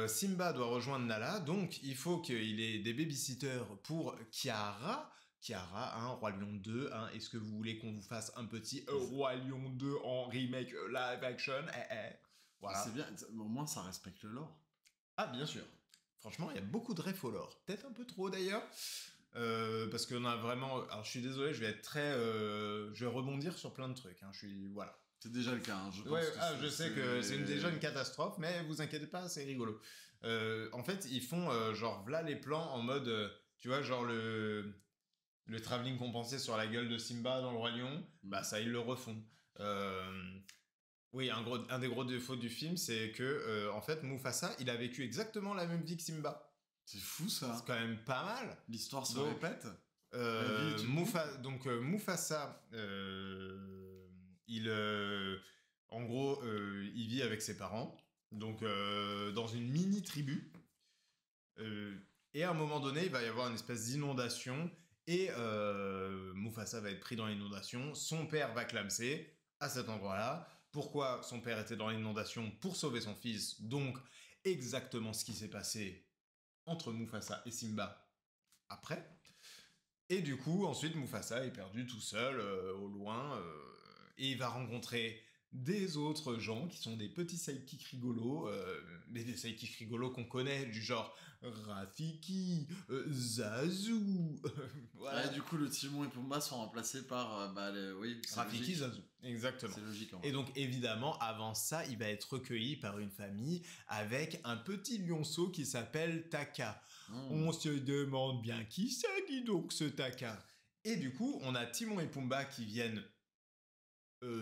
Simba doit rejoindre Nala, donc il faut qu'il ait des babysitters pour Kiara. Kiara, hein, Roi Lion 2, hein, est-ce que vous voulez qu'on vous fasse un petit Roi Lion 2 en remake live action? Voilà. C'est bien, au moins ça respecte le lore. Ah, bien sûr. Franchement, il y a beaucoup de ref au lore. Peut-être un peu trop d'ailleurs. Parce qu'on a vraiment... Alors je suis désolé, je vais être très... je vais rebondir sur plein de trucs. Hein, voilà. C'est déjà le cas, hein, je pense. Ouais, que je sais que c'est déjà une catastrophe, mais vous inquiétez pas, c'est rigolo. En fait, ils font genre voilà les plans en mode, tu vois, genre le travelling compensé sur la gueule de Simba dans le Roi Lion, bah ça ils le refont. Oui, un des gros défauts du film, c'est que en fait Mufasa, il a vécu exactement la même vie que Simba. C'est fou ça. C'est quand même pas mal. L'histoire se Donc, répète. Mufasa, en gros, il vit avec ses parents, donc dans une mini tribu. Et à un moment donné, il va y avoir une espèce d'inondation et Mufasa va être pris dans l'inondation. Son père va clamser à cet endroit-là. Pourquoi son père était dans l'inondation? Pour sauver son fils. Donc exactement ce qui s'est passé entre Mufasa et Simba après. Et du coup, ensuite, Mufasa est perdu tout seul, au loin, et il va rencontrer des autres gens qui sont des petits sidekicks rigolos, mais des sidekicks rigolos qu'on connaît, du genre Rafiki, Zazu. Voilà. Ouais, du coup, le Timon et Pumba sont remplacés par oui, Rafiki, Zazu, exactement. C'est logique. Et donc, évidemment, avant ça, il va être recueilli par une famille avec un petit lionceau qui s'appelle Taka. On se demande bien qui c'est, dis donc, ce Taka. Et du coup, on a Timon et Pumba qui viennent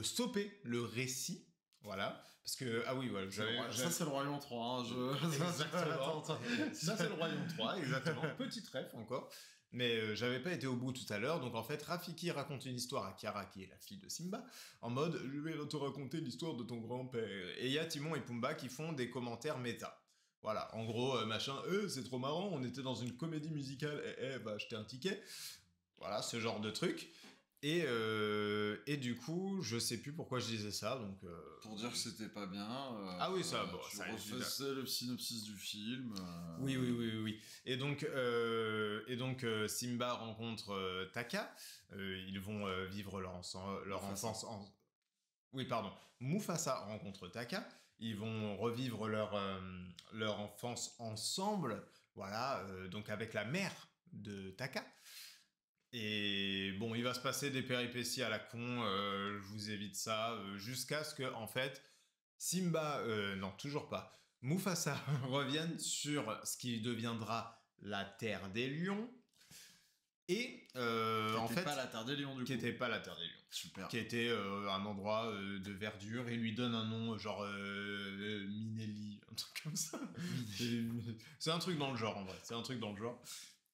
stopper le récit. Voilà. Parce que, ah oui, voilà. Ça, c'est le Roi Lion 3. Hein, Exactement. Ça, c'est le Roi Lion 3, exactement. Petite ref encore. Mais j'avais pas été au bout tout à l'heure. Donc, en fait, Rafiki raconte une histoire à Kiara, qui est la fille de Simba, en mode « Je vais te raconter l'histoire de ton grand-père ». Et il y a Timon et Pumba qui font des commentaires méta. Voilà, en gros, machin, c'est trop marrant, on était dans une comédie musicale, va acheter un ticket. Voilà, ce genre de truc. Et du coup, je sais plus pourquoi je disais ça, donc... Pour dire que c'était pas bien. Ah oui, ça, bon, tu ça refaisais le synopsis du film. Oui. Et donc Simba rencontre Taka. Ils vont vivre leur enfance en... Oui, pardon. Mufasa rencontre Taka. Ils vont revivre leur enfance ensemble, voilà, donc avec la mère de Taka. Et bon, il va se passer des péripéties à la con, je vous évite ça, jusqu'à ce que, en fait, Simba, non, toujours pas, Mufasa revienne sur ce qui deviendra la Terre des Lions. Et en fait, pas la Terre des Lions, du coup. Qui était pas la Terre des Lions. Super. Qui était un endroit de verdure et lui donne un nom genre Minelli, un truc comme ça. C'est un truc dans le genre en vrai. C'est un truc dans le genre.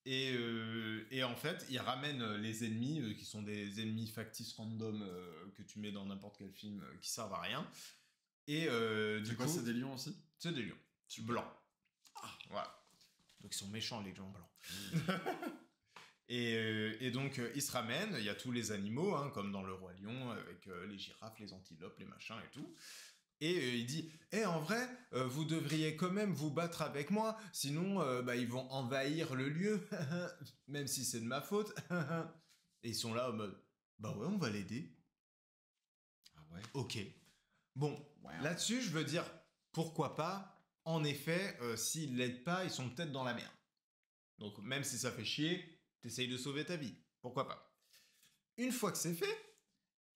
Et en fait, il ramène les ennemis qui sont des ennemis factices random que tu mets dans n'importe quel film qui servent à rien. Et du coup, c'est des lions aussi? C'est des lions. Blancs. Ah, voilà. Donc ils sont méchants les lions blancs. Et donc, ils se ramènent, il y a tous les animaux, hein, comme dans Le Roi Lion, avec les girafes, les antilopes, les machins et tout. Et il dit, en vrai, vous devriez quand même vous battre avec moi, sinon, ils vont envahir le lieu, même si c'est de ma faute. Et ils sont là en mode, ouais, on va l'aider. Ah ouais? Ok. Bon, là-dessus, je veux dire, pourquoi pas, en effet, s'ils l'aident pas, ils sont peut-être dans la merde. Donc, même si ça fait chier... T'essayes de sauver ta vie, pourquoi pas. Une fois que c'est fait,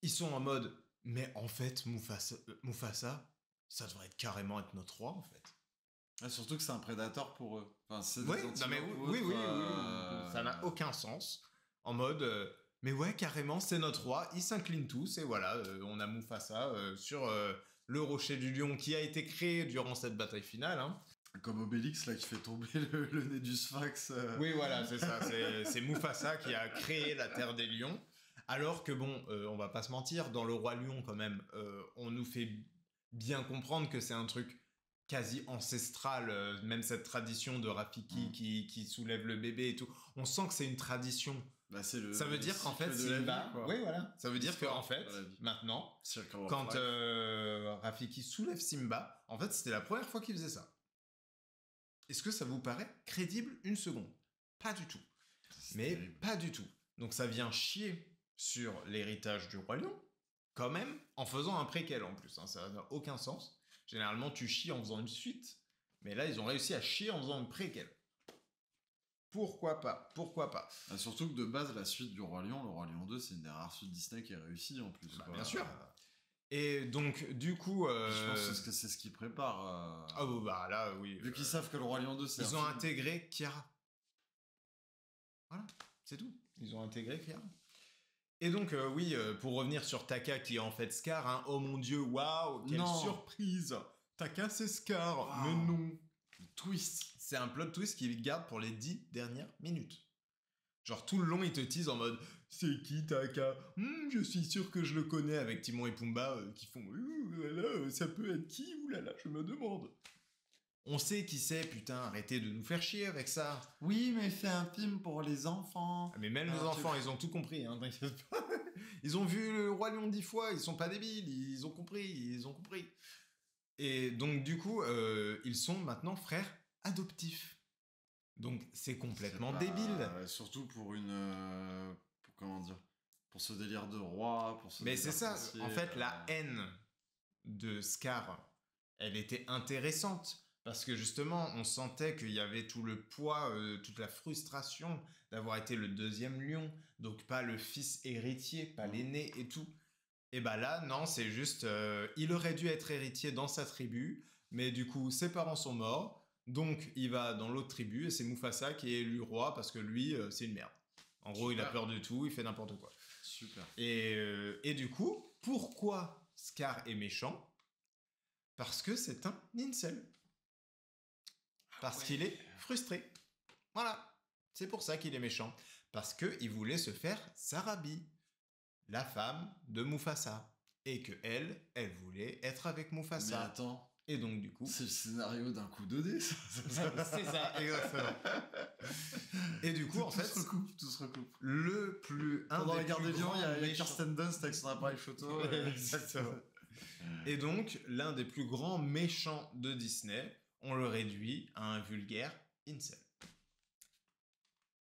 ils sont en mode, mais en fait, Mufasa, ça devrait carrément être notre roi, en fait. Ah, surtout que c'est un prédateur pour eux. Enfin, c'est des Ouais, non mais antilopes ou oui, autres, oui, oui, ça n'a aucun sens. En mode, mais ouais, carrément, c'est notre roi, ils s'inclinent tous, et voilà, on a Mufasa sur le rocher du lion qui a été créé durant cette bataille finale. Hein. Comme Obélix, là, qui fait tomber le nez du sphinx. Oui, voilà, c'est ça, c'est Mufasa qui a créé la terre des lions. Alors que bon, on va pas se mentir, dans le roi lion quand même, on nous fait bien comprendre que c'est un truc quasi ancestral, même cette tradition de Rafiki qui soulève le bébé et tout. On sent que c'est une tradition. Bah, c'est Ça veut dire qu'en fait, cycle de la Simba, vie, quoi. oui voilà, ça veut dire L'histoire qu'en fait, de la vie. maintenant, Circle of quand life. Rafiki soulève Simba, en fait, c'était la première fois qu'il faisait ça. Est-ce que ça vous paraît crédible une seconde? Pas du tout. C'est Mais terrible. pas du tout. Donc ça vient chier sur l'héritage du roi lion, quand même, en faisant un préquel en plus. Hein, ça n'a aucun sens. Généralement, tu chies en faisant une suite. Mais là, ils ont réussi à chier en faisant une préquel. Pourquoi pas? Pourquoi pas? Ah, surtout que de base, la suite du Roi Lion, le Roi Lion 2, c'est une des rares suites Disney qui est réussie en plus. Bah, quoi. bien sûr. Et donc, du coup... Je pense que c'est ce qu'ils préparent. Ah bon, bah là, oui. Vu qu'ils savent que le Roi Lion 2, c'est Ils un ont film. intégré Kiara. Voilà, c'est tout. Ils ont intégré Kiara. Et donc, oui, pour revenir sur Taka, qui est en fait Scar, hein, oh mon dieu, waouh, quelle Non. surprise! Taka, c'est Scar, Waouh. mais non! Twist. C'est un plot twist qui garde pour les 10 dernières minutes. Genre, tout le long, il te tease en mode c'est qui Taka? Je suis sûr que je le connais, avec Timon et Pumba qui font oulala, ça peut être qui? Oulala, je me demande. On sait qui c'est, putain, arrêtez de nous faire chier avec ça. Oui, mais c'est un film pour les enfants. Ah, mais même les Ah, enfants, ils ont tout compris, hein, t'inquiète pas. Ils ont vu le Roi Lion 10 fois, ils sont pas débiles, ils ont compris. Et donc, du coup, ils sont maintenant frères adoptifs. Donc, c'est complètement C'est pas- débile. Surtout pour une. Comment dire? Pour ce délire de roi, pour ce Mais délire c'est ça, princier, en fait, la haine de Scar, elle était intéressante. Parce que justement, on sentait qu'il y avait tout le poids, toute la frustration d'avoir été le deuxième lion. Donc pas le fils héritier, pas l'aîné et tout. Et bah là, non, c'est juste... il aurait dû être héritier dans sa tribu. Mais du coup, ses parents sont morts. Donc il va dans l'autre tribu et c'est Mufasa qui est élu roi parce que lui, c'est une merde. En gros, il a Super. peur de tout, il fait n'importe quoi. Super. Et du coup, pourquoi Scar est méchant? Parce que c'est un incel. Parce qu'il est frustré. Voilà. C'est pour ça qu'il est méchant. Parce qu'il voulait se faire Sarabi, la femme de Mufasa. Et que elle voulait être avec Mais Mufasa. attends, Et donc, du coup... c'est le scénario d'un coup 2D, ça. c'est ça, exactement. Et du coup, en fait, tout se recoupe. le plus... Pendant la des guerre plus des lions, grands il y a méchants- Kirsten Dunst avec son appareil photo. Exactement. Et donc, l'un des plus grands méchants de Disney, on le réduit à un vulgaire incel.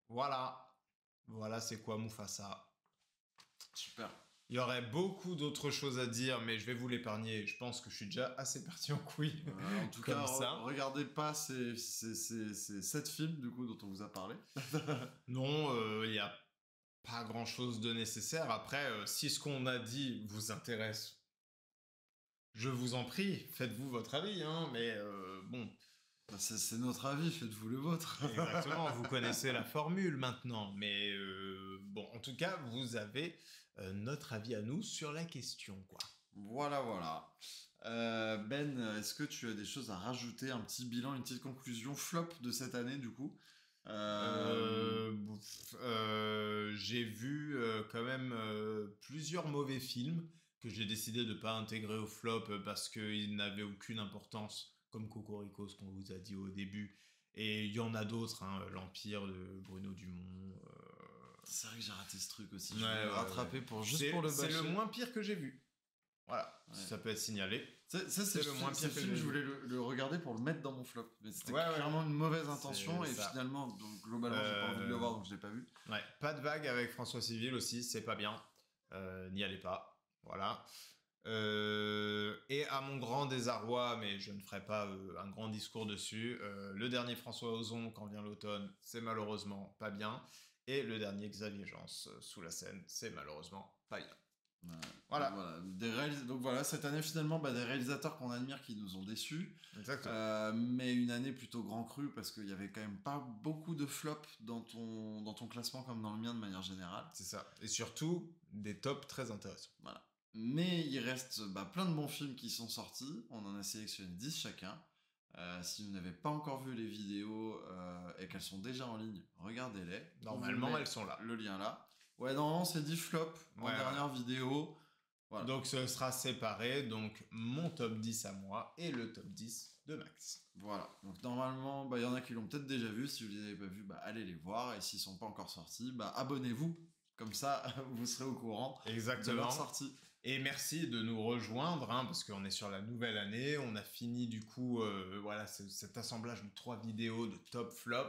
Voilà. Voilà, c'est quoi Mufasa. Super. Il y aurait beaucoup d'autres choses à dire, mais je vais vous l'épargner. Je pense que je suis déjà assez parti en couille. En tout Comme cas, ça. regardez pas ces 7 films du coup dont on vous a parlé. Non, il n'y a pas grand-chose de nécessaire. Après, si ce qu'on a dit vous intéresse, je vous en prie, faites-vous votre avis. Hein, mais bon, Bah, c'est notre avis, faites-vous le vôtre. exactement, vous connaissez la formule maintenant. Mais bon, en tout cas, vous avez notre avis à nous sur la question, quoi. Voilà, voilà. Ben, est-ce que tu as des choses à rajouter, un petit bilan, une petite conclusion flop de cette année du coup? J'ai vu quand même plusieurs mauvais films que j'ai décidé de ne pas intégrer au flop parce qu'ils n'avaient aucune importance, comme Cocorico, ce qu'on vous a dit au début. Et il y en a d'autres, hein, L'Empire de Bruno Dumont. C'est vrai que j'ai raté ce truc aussi. Ouais, Je vais le ouais, rattraper pour juste C'est pour le c'est bâcher. le moins pire que j'ai vu. Voilà, Ouais. ça peut être signalé. Ça, c'est c'est le moins ce pire que film, j'ai je voulais vu. le regarder pour le mettre dans mon flop. Mais c'était Ouais, ouais. clairement une mauvaise intention C'est et ça. finalement, donc, globalement, j'ai pas envie de le voir donc je l'ai pas vu. Ouais, pas de vague avec François Civil aussi, c'est pas bien. N'y allez pas. Voilà. Et à mon grand désarroi, mais je ne ferai pas un grand discours dessus, le dernier François Ozon, Quand vient l'automne, c'est malheureusement pas bien. Et le dernier Xavier Jeance, Sous la Seine, c'est malheureusement pas bien. Voilà. Donc voilà, cette année finalement, des réalisateurs qu'on admire qui nous ont déçus. Exactement. Mais une année plutôt grand cru parce qu'il y avait quand même pas beaucoup de flops dans ton classement comme dans le mien de manière générale. C'est ça. Et surtout, des tops très intéressants. Voilà. Mais il reste plein de bons films qui sont sortis. On en a sélectionné 10 chacun. Si vous n'avez pas encore vu les vidéos et qu'elles sont déjà en ligne, regardez-les. Normalement, elles sont là. Le lien là. Ouais, normalement, c'est 10 flops en dernière vidéo. Voilà. Donc, ce sera séparé. Donc, mon top 10 à moi et le top 10 de Max. Voilà. Donc, normalement, il y en a qui l'ont peut-être déjà vu. Si vous ne les avez pas vus, allez les voir. Et s'ils ne sont pas encore sortis, abonnez-vous. Comme ça, vous serez au courant de leur sortie. Et merci de nous rejoindre, parce qu'on est sur la nouvelle année. On a fini du coup cet assemblage de 3 vidéos de top flop.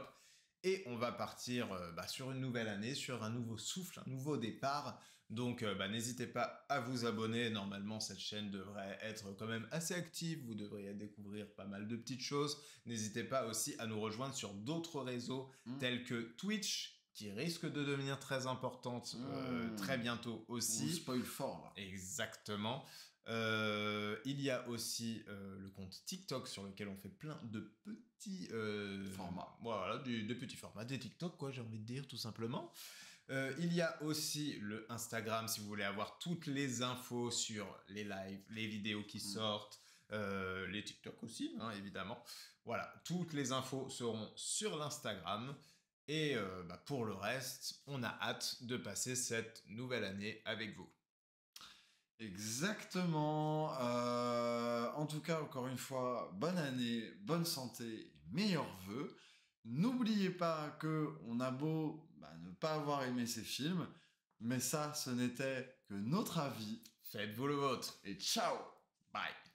Et on va partir sur une nouvelle année, sur un nouveau souffle, un nouveau départ. Donc n'hésitez pas à vous abonner. Normalement, cette chaîne devrait être quand même assez active. Vous devriez découvrir pas mal de petites choses. N'hésitez pas aussi à nous rejoindre sur d'autres réseaux tels que Twitch, qui risque de devenir très importante très bientôt aussi. On spoil fort là. Exactement. Il y a aussi le compte TikTok sur lequel on fait plein de petits formats. Voilà, de petits formats, des TikTok quoi, j'ai envie de dire tout simplement. Il y a aussi le Instagram si vous voulez avoir toutes les infos sur les lives, les vidéos qui sortent, les TikTok aussi, évidemment. Voilà, toutes les infos seront sur l'Instagram. Et pour le reste, on a hâte de passer cette nouvelle année avec vous. Exactement. En tout cas, encore une fois, bonne année, bonne santé, meilleurs vœux. N'oubliez pas qu'on a beau ne pas avoir aimé ces films, mais ça, ce n'était que notre avis. Faites-vous le vôtre. Et ciao. Bye.